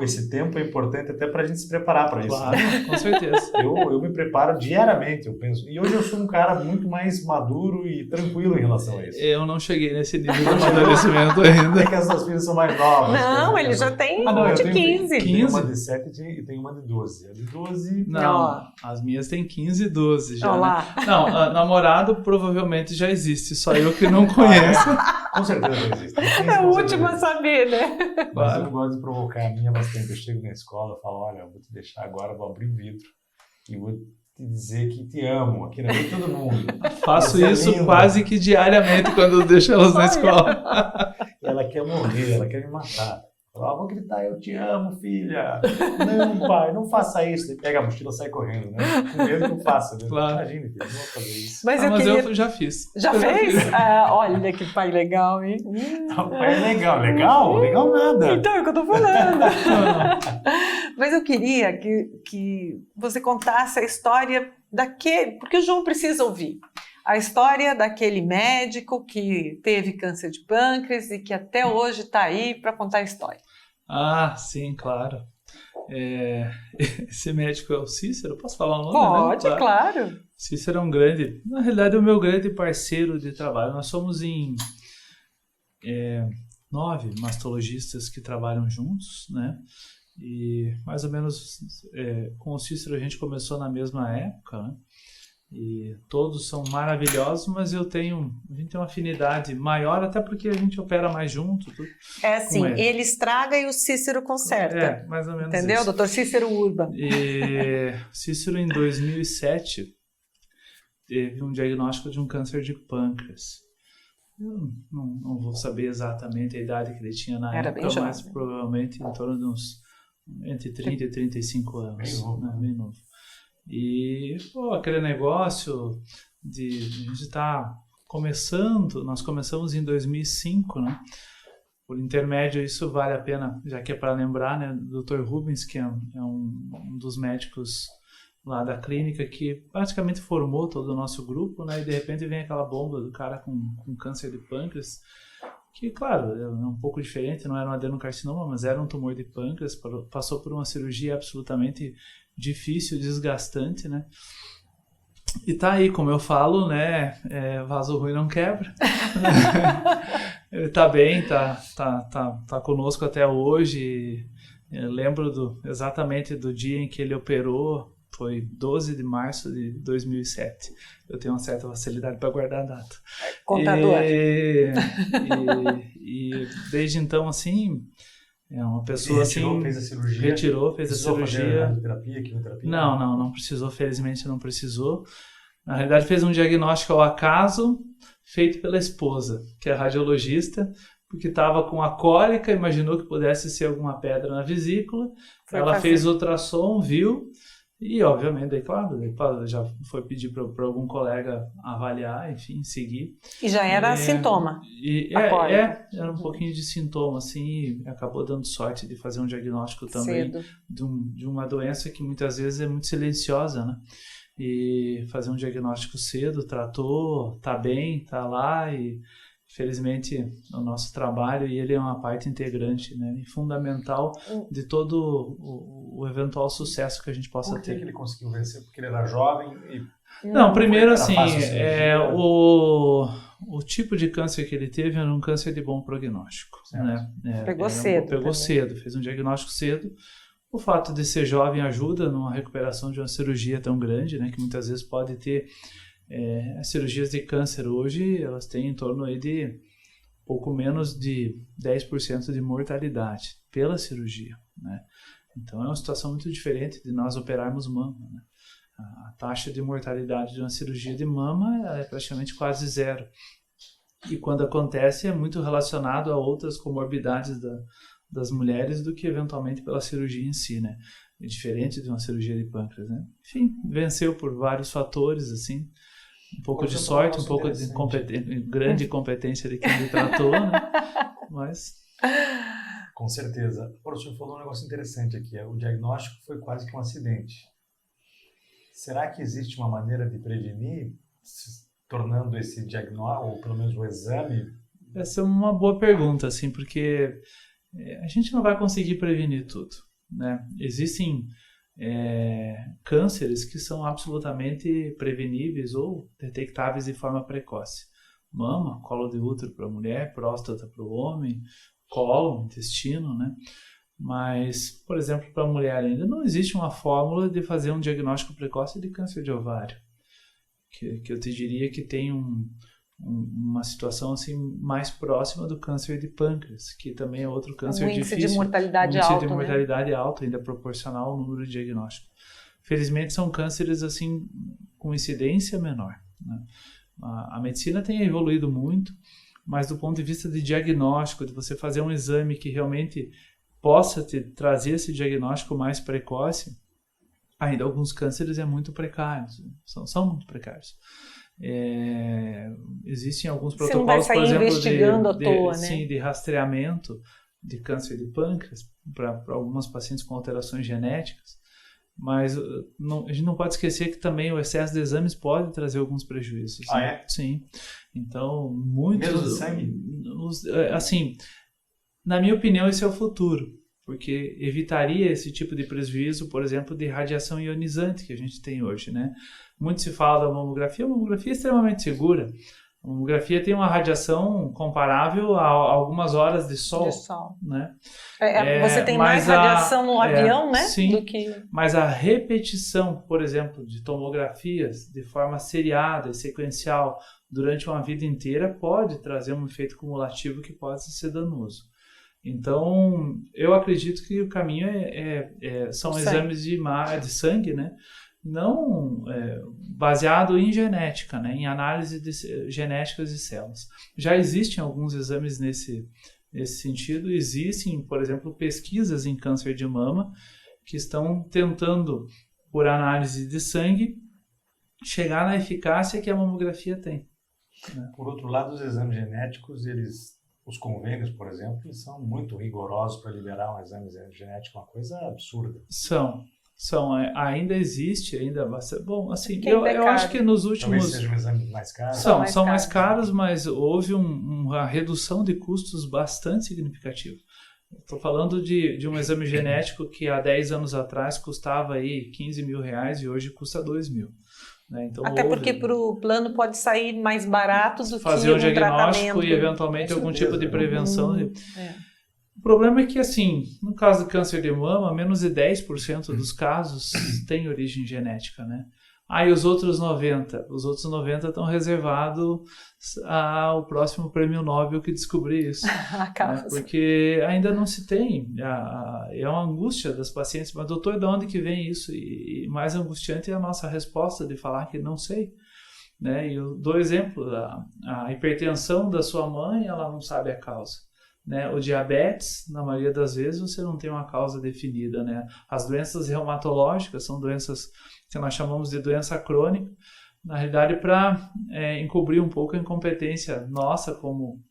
[SPEAKER 2] esse tempo é importante até para a gente se preparar para isso.
[SPEAKER 1] Claro, com certeza.
[SPEAKER 2] Eu me preparo diariamente, eu penso. E hoje eu sou um cara muito mais maduro e tranquilo em relação a isso.
[SPEAKER 1] Eu não cheguei nesse nível de amadurecimento ainda.
[SPEAKER 2] É que as suas filhas são mais novas.
[SPEAKER 3] Não, ele já tem de 15.
[SPEAKER 2] Tem uma de 7 e tem uma de 12. A de 12...
[SPEAKER 1] Não, as minhas têm 15 e 12 já.
[SPEAKER 3] Olá.
[SPEAKER 1] Né? Não, namorado provavelmente já existe, só eu que não conheço.
[SPEAKER 2] Com certeza existe.
[SPEAKER 3] É o último a saber, né?
[SPEAKER 2] Mas eu gosto de provocar a minha bastante. Eu chego na escola e falo, olha, eu vou te deixar agora, vou abrir o vidro e vou te dizer que te amo, aqui na frente de todo mundo.
[SPEAKER 1] Faço isso quase que diariamente quando eu deixo elas na escola.
[SPEAKER 2] Ela quer morrer, ela quer me matar. Ela vou gritar, eu te amo, filha. Não, pai, não faça isso. Ele pega a mochila e sai correndo, né? Com medo que eu faça. Né?
[SPEAKER 1] Claro.
[SPEAKER 2] Imagina, filho, não vou fazer isso.
[SPEAKER 3] Mas
[SPEAKER 1] eu já fiz.
[SPEAKER 3] Já fez? Olha que pai legal, hein?
[SPEAKER 2] O pai é legal. Legal nada.
[SPEAKER 3] Então é o que eu tô falando. Mas eu queria que você contasse a história daquele... Porque o João precisa ouvir. A história daquele médico que teve câncer de pâncreas e que até hoje está aí para contar a história.
[SPEAKER 1] Ah, sim, claro. Esse médico é o Cícero? Posso falar o nome?
[SPEAKER 3] Pode,
[SPEAKER 1] né?
[SPEAKER 3] claro.
[SPEAKER 1] Cícero é na realidade, é o meu grande parceiro de trabalho. Nós somos em 9 mastologistas que trabalham juntos, né? E mais ou menos com o Cícero a gente começou na mesma época, né? E todos são maravilhosos, mas a gente tem uma afinidade maior, até porque a gente opera mais junto.
[SPEAKER 3] É assim, ele estraga e o Cícero conserta.
[SPEAKER 1] Mais ou menos.
[SPEAKER 3] Entendeu?
[SPEAKER 1] Isso.
[SPEAKER 3] Doutor Cícero Urba.
[SPEAKER 1] E Cícero, em 2007, teve um diagnóstico de um câncer de pâncreas. Eu não vou saber exatamente a idade que ele tinha na época, mas provavelmente em torno de uns entre 30 e 35 anos. Bem novo. E aquele negócio de a gente estar começando, nós começamos em 2005, né? Por intermédio, isso vale a pena, já que é para lembrar, né? O Dr. Rubens, que é um dos médicos lá da clínica que praticamente formou todo o nosso grupo, né? E de repente vem aquela bomba do cara com câncer de pâncreas, que, claro, é um pouco diferente, não era um adenocarcinoma, mas era um tumor de pâncreas, passou por uma cirurgia absolutamente difícil, desgastante, né? E tá aí, como eu falo, né? Vaso ruim não quebra. Ele tá bem, tá conosco até hoje. Eu lembro exatamente do dia em que ele operou, foi 12 de março de 2007. Eu tenho uma certa facilidade para guardar a data.
[SPEAKER 3] Contador.
[SPEAKER 1] E desde então, assim, é uma pessoa assim...
[SPEAKER 2] Fez a cirurgia?
[SPEAKER 1] Fez a cirurgia.
[SPEAKER 2] Fazer radioterapia, quimioterapia?
[SPEAKER 1] Não precisou, felizmente não precisou. Na realidade, fez um diagnóstico ao acaso, feito pela esposa, que é radiologista, porque estava com a cólica, imaginou que pudesse ser alguma pedra na vesícula. Ela fez ultrassom, viu, e obviamente, daí, claro, já foi pedir para algum colega avaliar, enfim, seguir.
[SPEAKER 3] E já era sintoma?
[SPEAKER 1] Era um pouquinho de sintoma, assim, e acabou dando sorte de fazer um diagnóstico também de uma doença que muitas vezes é muito silenciosa, né? E fazer um diagnóstico cedo, tratou, tá bem, tá lá, e felizmente o nosso trabalho, e ele é uma parte integrante, né, e fundamental de todo o eventual sucesso que a gente possa ter.
[SPEAKER 2] Por que ele conseguiu vencer? Porque ele era jovem e...
[SPEAKER 1] Não, primeiro assim, o tipo de câncer que ele teve era um câncer de bom prognóstico, né?
[SPEAKER 3] Pegou cedo.
[SPEAKER 1] Pegou cedo, fez um diagnóstico cedo. O fato de ser jovem ajuda numa recuperação de uma cirurgia tão grande, né, que muitas vezes pode ter... as cirurgias de câncer hoje, elas têm em torno aí de pouco menos de 10% de mortalidade pela cirurgia, né? Então é uma situação muito diferente de nós operarmos mama, né? A taxa de mortalidade de uma cirurgia de mama é praticamente quase zero. E quando acontece é muito relacionado a outras comorbidades das mulheres do que eventualmente pela cirurgia em si, né? É diferente de uma cirurgia de pâncreas, né? Enfim, venceu por vários fatores, assim, um pouco de sorte, um pouco de grande competência de quem lhe tratou, né? Mas...
[SPEAKER 2] Com certeza. O senhor falou um negócio interessante aqui, o diagnóstico foi quase que um acidente. Será que existe uma maneira de prevenir, tornando esse diagnóstico, ou pelo menos o exame?
[SPEAKER 1] Essa é uma boa pergunta, assim, porque a gente não vai conseguir prevenir tudo, né? Existem cânceres que são absolutamente preveníveis ou detectáveis de forma precoce. Mama, colo de útero para a mulher, próstata para o homem, colo, intestino, né? Mas, por exemplo, para a mulher ainda não existe uma fórmula de fazer um diagnóstico precoce de câncer de ovário, que eu te diria que tem uma situação assim mais próxima do câncer de pâncreas, que também é outro câncer difícil.
[SPEAKER 3] Um índice de mortalidade alto,
[SPEAKER 1] um índice de mortalidade alto, ainda proporcional ao número de diagnóstico. Felizmente são cânceres assim com incidência menor, né? A medicina tem evoluído muito, mas do ponto de vista de diagnóstico, de você fazer um exame que realmente possa te trazer esse diagnóstico mais precoce, ainda alguns cânceres é muito precários, são muito precários. Existem alguns protocolos, por exemplo, de rastreamento de câncer de pâncreas para algumas pacientes com alterações genéticas, mas a gente não pode esquecer que também o excesso de exames pode trazer alguns prejuízos.
[SPEAKER 2] Ah, é?
[SPEAKER 1] Sim. Então, muitos...
[SPEAKER 2] Mesmo de sangue?
[SPEAKER 1] Assim, na minha opinião, esse é o futuro, porque evitaria esse tipo de prejuízo, por exemplo, de radiação ionizante que a gente tem hoje, né? Muito se fala da mamografia, a mamografia é extremamente segura. A mamografia tem uma radiação comparável a algumas horas de sol. Né?
[SPEAKER 3] Você tem mais radiação no avião, né?
[SPEAKER 1] Sim,
[SPEAKER 3] do que...
[SPEAKER 1] mas a repetição, por exemplo, de tomografias de forma seriada e sequencial durante uma vida inteira pode trazer um efeito cumulativo que pode ser danoso. Então, eu acredito que o caminho são exames de sangue, né? Não baseado em genética, né? Em análise genéticas de células. Já existem alguns exames nesse sentido. Existem, por exemplo, pesquisas em câncer de mama que estão tentando, por análise de sangue, chegar na eficácia que a mamografia tem, né?
[SPEAKER 2] Por outro lado, os exames genéticos, os convênios, por exemplo, eles são muito rigorosos para liberar um exame genético, uma coisa absurda.
[SPEAKER 1] Ainda existe, ainda bastante. Bom, assim,
[SPEAKER 3] Quem
[SPEAKER 1] eu acho que nos últimos.
[SPEAKER 2] Talvez sejam exames mais caros.
[SPEAKER 1] São mais caros, mas houve uma redução de custos bastante significativa. Estou falando de um exame genético que há 10 anos atrás custava aí R$15.000 e hoje custa R$2.000. Né? Então,
[SPEAKER 3] até porque para o plano pode sair mais barato do
[SPEAKER 1] fazer
[SPEAKER 3] que
[SPEAKER 1] um diagnóstico
[SPEAKER 3] tratamento.
[SPEAKER 1] E eventualmente algum tipo de prevenção.
[SPEAKER 3] É.
[SPEAKER 1] O problema é que, assim, no caso do câncer de mama, menos de 10% dos casos têm origem genética, né? E os outros 90%? Os outros 90% estão reservados ao próximo prêmio Nobel que descobrir isso. Né? Porque ainda não se tem. É uma angústia das pacientes. Mas, doutor, de onde que vem isso? E mais angustiante é a nossa resposta de falar que não sei. Né? E eu dou exemplo. A hipertensão da sua mãe, ela não sabe a causa. Né? O diabetes, na maioria das vezes, você não tem uma causa definida. Né? As doenças reumatológicas são doenças que nós chamamos de doença crônica, na realidade para encobrir um pouco a incompetência nossa como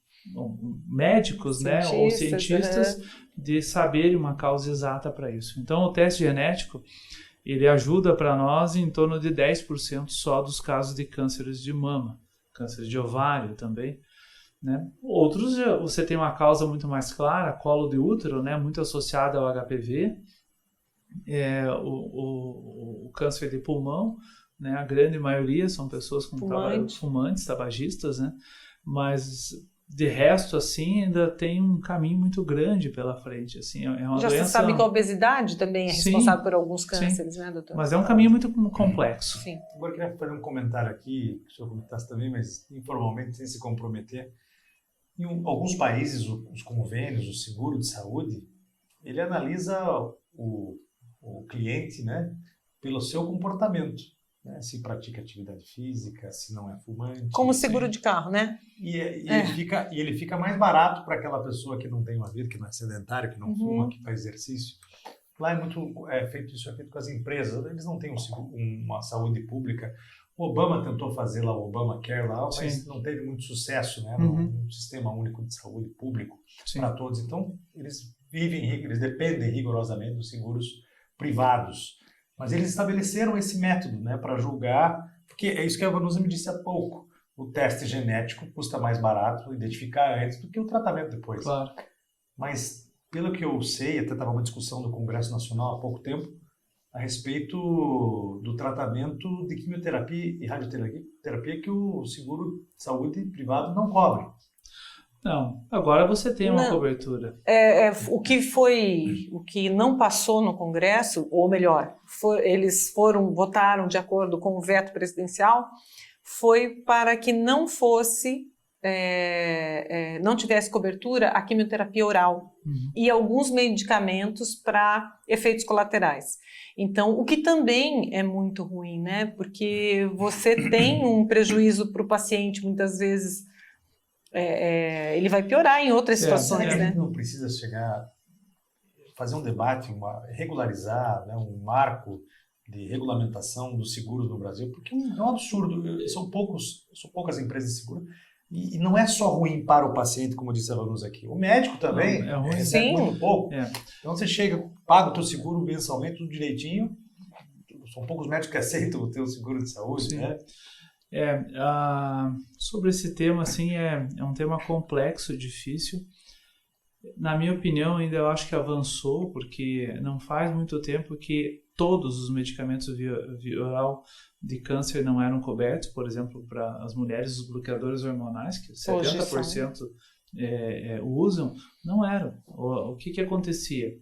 [SPEAKER 1] médicos, né, ou cientistas, de saber uma causa exata para isso. Então, o teste genético, ele ajuda para nós em torno de 10% só dos casos de cânceres de mama, câncer de ovário também. Né? Outros, você tem uma causa muito mais clara, colo de útero, né, muito associada ao HPV, o câncer de pulmão, né, a grande maioria são pessoas com fumantes, tabagistas, né, mas de resto, assim, ainda tem um caminho muito grande pela frente, assim, é uma
[SPEAKER 3] Já
[SPEAKER 1] doença...
[SPEAKER 3] se sabe que a obesidade também é responsável por alguns cânceres, né, doutor?
[SPEAKER 1] Mas é um caminho muito complexo.
[SPEAKER 3] Sim.
[SPEAKER 2] Agora eu queria fazer um comentário aqui, que o senhor comentasse também, mas informalmente, sem se comprometer. Em alguns países, os convênios, o seguro de saúde, ele analisa o cliente, né, pelo seu comportamento, né, se pratica atividade física, se não é fumante.
[SPEAKER 3] Como seguro de carro, né?
[SPEAKER 2] E ele fica mais barato para aquela pessoa que não tem uma vida, que não é sedentário, que não fuma, que faz exercício. Lá é feito com as empresas, eles não têm uma saúde pública. O Obama tentou fazer lá o Obamacare lá, mas não teve muito sucesso, né? Um sistema único de saúde público para todos. Então, eles dependem rigorosamente dos seguros privados. Mas eles estabeleceram esse método, né, para julgar, porque é isso que a Vanusa me disse há pouco. O teste genético custa mais barato identificar antes do que o tratamento depois.
[SPEAKER 1] Claro.
[SPEAKER 2] Mas, pelo que eu sei, até estava uma discussão do Congresso Nacional há pouco tempo, a respeito do tratamento de quimioterapia e radioterapia que o seguro de saúde privado não cobre.
[SPEAKER 1] Não, agora você tem uma cobertura.
[SPEAKER 3] O que não passou no Congresso, ou melhor, eles votaram de acordo com o veto presidencial, foi para que não fosse, não tivesse cobertura a quimioterapia oral e alguns medicamentos para efeitos colaterais. Então, o que também é muito ruim, né? Porque você tem um prejuízo para o paciente, muitas vezes. Ele vai piorar em outras situações, né?
[SPEAKER 2] Não precisa fazer um debate, regularizar, né, um marco de regulamentação dos seguros no Brasil, porque é um absurdo. São poucas empresas de seguro e não é só ruim para o paciente, como disse a Vanusa aqui. O médico também recebe muito pouco. Então você paga o teu seguro mensalmente, tudo direitinho. São poucos médicos que aceitam o teu seguro de saúde, né?
[SPEAKER 1] Sobre esse tema, assim, é um tema complexo, difícil. Na minha opinião, ainda eu acho que avançou, porque não faz muito tempo que todos os medicamentos via oral de câncer não eram cobertos. Por exemplo, para as mulheres, os bloqueadores hormonais, que 70% usam, não eram. O que acontecia?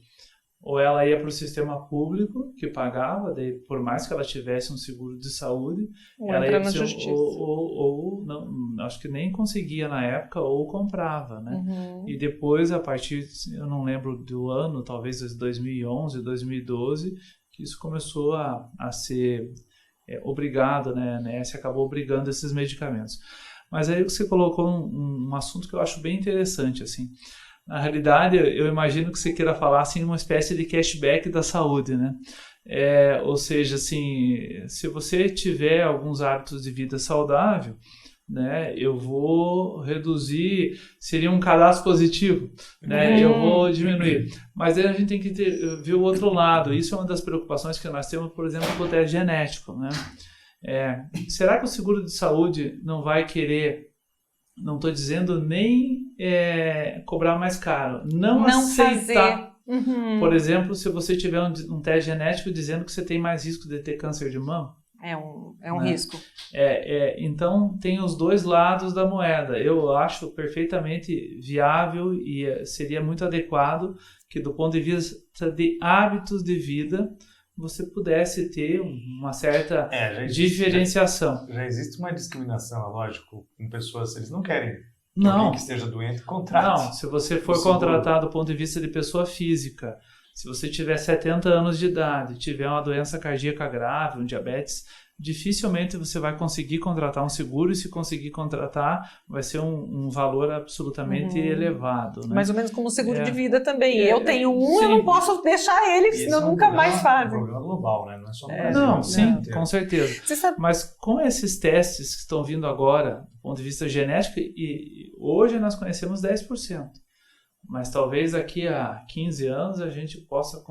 [SPEAKER 1] Ou ela ia para o sistema público, que pagava, daí, por mais que ela tivesse um seguro de saúde, ela ia ou não, acho que nem conseguia na época, ou comprava, né? E depois, a partir, eu não lembro do ano, talvez de 2011, 2012, que isso começou a ser obrigado, né? A ANS acabou obrigando esses medicamentos. Mas aí você colocou um assunto que eu acho bem interessante, assim. Na realidade, eu imagino que você queira falar assim, uma espécie de cashback da saúde, né? Ou seja, assim, se você tiver alguns hábitos de vida saudável, né? Eu vou reduzir, seria um cadastro positivo, né? Eu vou diminuir. Mas aí a gente tem que ver o outro lado. Isso é uma das preocupações que nós temos, por exemplo, com o teste genético, né? Será que o seguro de saúde não vai querer, não estou dizendo nem cobrar mais caro, não aceitar, por exemplo, se você tiver um teste genético dizendo que você tem mais risco de ter câncer de mama?
[SPEAKER 3] É um risco.
[SPEAKER 1] Então, tem os dois lados da moeda. Eu acho perfeitamente viável e seria muito adequado que, do ponto de vista de hábitos de vida, você pudesse ter uma certa diferenciação.
[SPEAKER 2] Já existe uma discriminação, é lógico, com pessoas, eles não querem que
[SPEAKER 1] Não.
[SPEAKER 2] alguém que esteja doente contrate.
[SPEAKER 1] Não, se você for contratado do ponto de vista de pessoa física, se você tiver 70 anos de idade, tiver uma doença cardíaca grave, um diabetes, dificilmente você vai conseguir contratar um seguro, e se conseguir contratar, vai ser um valor absolutamente elevado. Né?
[SPEAKER 3] Mais ou menos como o seguro de vida também. Eu tenho sim. Eu não posso deixar ele, senão nunca mais fazem.
[SPEAKER 2] É um problema global, né? Não é só no Brasil.
[SPEAKER 1] Não, sim, com certeza. Mas com esses testes que estão vindo agora, do ponto de vista genético, e hoje nós conhecemos 10%. Mas talvez daqui a 15 anos a gente possa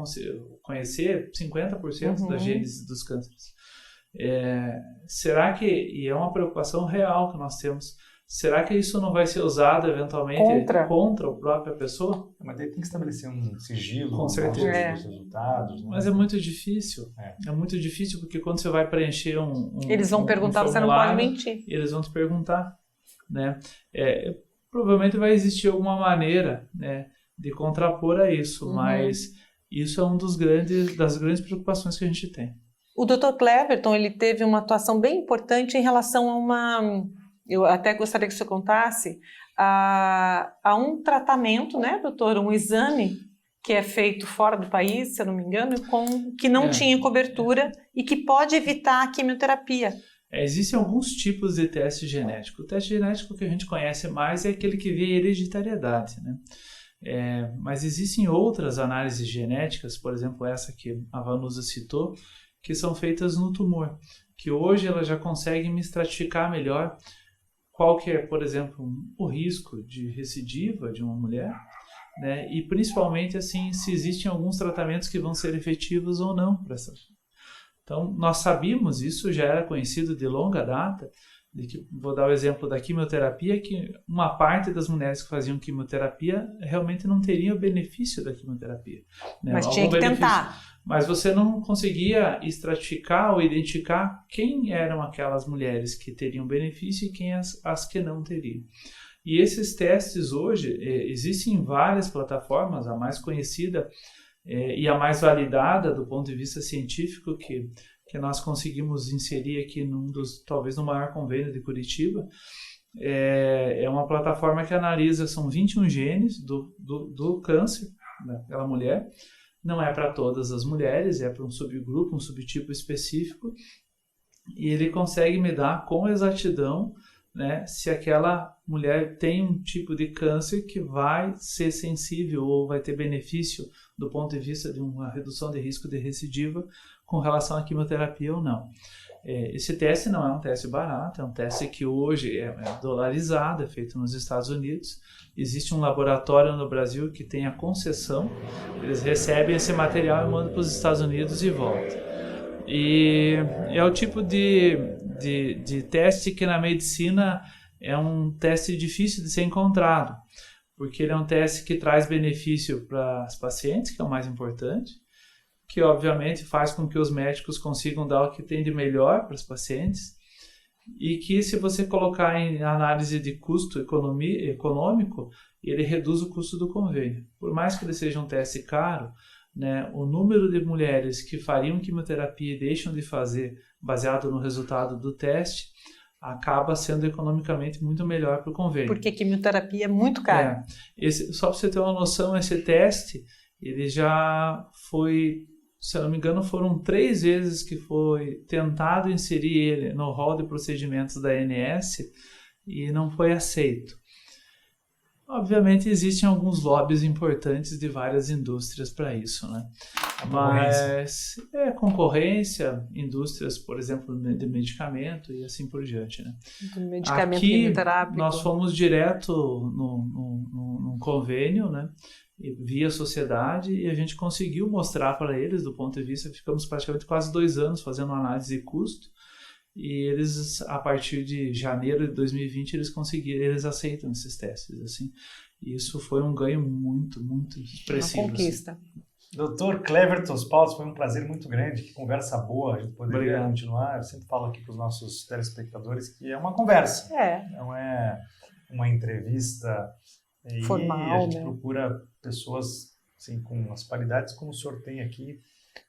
[SPEAKER 1] conhecer 50% da gênese dos cânceres. Será que, e é uma preocupação real que nós temos, será que isso não vai ser usado eventualmente contra a própria pessoa?
[SPEAKER 2] Mas daí tem que estabelecer um sigilo
[SPEAKER 1] com certeza
[SPEAKER 2] dos resultados. Né?
[SPEAKER 1] Mas é muito difícil. É muito difícil porque quando você vai preencher
[SPEAKER 3] eles vão perguntar, você não pode mentir.
[SPEAKER 1] Eles vão te perguntar, né? Provavelmente vai existir alguma maneira, né, de contrapor a isso, mas isso é das grandes preocupações que a gente tem.
[SPEAKER 3] O Dr. Cleverton, ele teve uma atuação bem importante em relação eu até gostaria que você contasse, a um tratamento, né, doutor, um exame que é feito fora do país, se eu não me engano, que não tinha cobertura e que pode evitar a quimioterapia.
[SPEAKER 1] Existem alguns tipos de teste genético. O teste genético que a gente conhece mais é aquele que vê hereditariedade, né? Mas existem outras análises genéticas, por exemplo, essa que a Vanusa citou, que são feitas no tumor, que hoje ela já consegue me estratificar melhor qual que é, por exemplo, o risco de recidiva de uma mulher, né? E principalmente assim, se existem alguns tratamentos que vão ser efetivos ou não para essa. Então, nós sabíamos, isso já era conhecido de longa data, vou dar o exemplo da quimioterapia, que uma parte das mulheres que faziam quimioterapia realmente não teriam o benefício da quimioterapia. Né?
[SPEAKER 3] Mas tinha que tentar.
[SPEAKER 1] Mas você não conseguia estratificar ou identificar quem eram aquelas mulheres que teriam benefício e quem as que não teriam. E esses testes hoje, existem várias plataformas, a mais conhecida e a mais validada do ponto de vista científico que nós conseguimos inserir aqui talvez no maior convênio de Curitiba, é uma plataforma que analisa, são 21 genes do câncer daquela mulher, não é para todas as mulheres, é para um subgrupo, um subtipo específico, e ele consegue me dar com exatidão, né, se aquela mulher tem um tipo de câncer que vai ser sensível ou vai ter benefício do ponto de vista de uma redução de risco de recidiva com relação à quimioterapia ou não. Esse teste não é um teste barato, é um teste que hoje é dolarizado, é feito nos Estados Unidos. Existe um laboratório no Brasil que tem a concessão, eles recebem esse material e mandam para os Estados Unidos e voltam. E é o tipo de teste que na medicina é um teste difícil de ser encontrado, porque ele é um teste que traz benefício para as pacientes, que é o mais importante, que obviamente faz com que os médicos consigam dar o que tem de melhor para os pacientes, e que se você colocar em análise de custo econômico, ele reduz o custo do convênio. Por mais que ele seja um teste caro, né, o número de mulheres que fariam quimioterapia e deixam de fazer baseado no resultado do teste acaba sendo economicamente muito melhor para o convênio.
[SPEAKER 3] Porque quimioterapia é muito cara.
[SPEAKER 1] Só para você ter uma noção, esse teste ele já foi, se eu não me engano, foram 3 vezes que foi tentado inserir ele no rol de procedimentos da ANS e não foi aceito. Obviamente existem alguns lobbies importantes de várias indústrias para isso, né? Mas concorrência, indústrias, por exemplo, de medicamento e assim por diante, né?
[SPEAKER 3] Do medicamento
[SPEAKER 1] Aqui
[SPEAKER 3] quimioterápico.
[SPEAKER 1] nós fomos direto num convênio, né? Via sociedade, e a gente conseguiu mostrar para eles, do ponto de vista, ficamos praticamente quase 2 anos fazendo análise de custo, e eles, a partir de janeiro de 2020, eles aceitam esses testes, assim, e isso foi um ganho muito, muito expressivo.
[SPEAKER 3] Uma conquista.
[SPEAKER 1] Assim.
[SPEAKER 2] Dr. Cleverton Spaltz, foi um prazer muito grande, que conversa boa, a gente poderia continuar. Eu sempre falo aqui para os nossos telespectadores que é uma conversa, não é uma entrevista formal, e a gente procura pessoas assim, com as qualidades como o senhor tem aqui,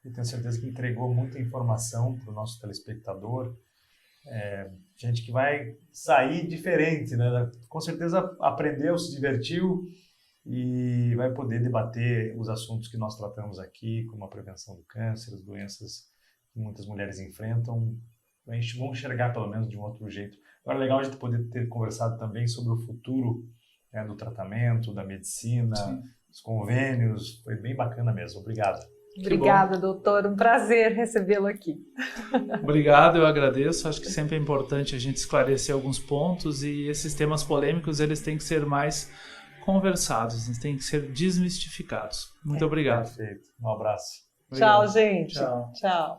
[SPEAKER 2] e tenho certeza que entregou muita informação para o nosso telespectador, gente que vai sair diferente, né? Com certeza aprendeu, se divertiu, e vai poder debater os assuntos que nós tratamos aqui, como a prevenção do câncer, as doenças que muitas mulheres enfrentam. A gente vai enxergar pelo menos de um outro jeito. Agora é legal a gente poder ter conversado também sobre o futuro, né, do tratamento, da medicina, dos convênios. Foi bem bacana mesmo. Obrigado.
[SPEAKER 3] Obrigada, doutor. Um prazer recebê-lo aqui.
[SPEAKER 1] Obrigado, eu agradeço. Acho que sempre é importante a gente esclarecer alguns pontos, e esses temas polêmicos eles têm que ser mais conversados, eles têm que ser desmistificados. Muito obrigado.
[SPEAKER 2] Perfeito. Um abraço.
[SPEAKER 3] Obrigado. Tchau, gente.
[SPEAKER 1] Tchau.
[SPEAKER 3] Tchau.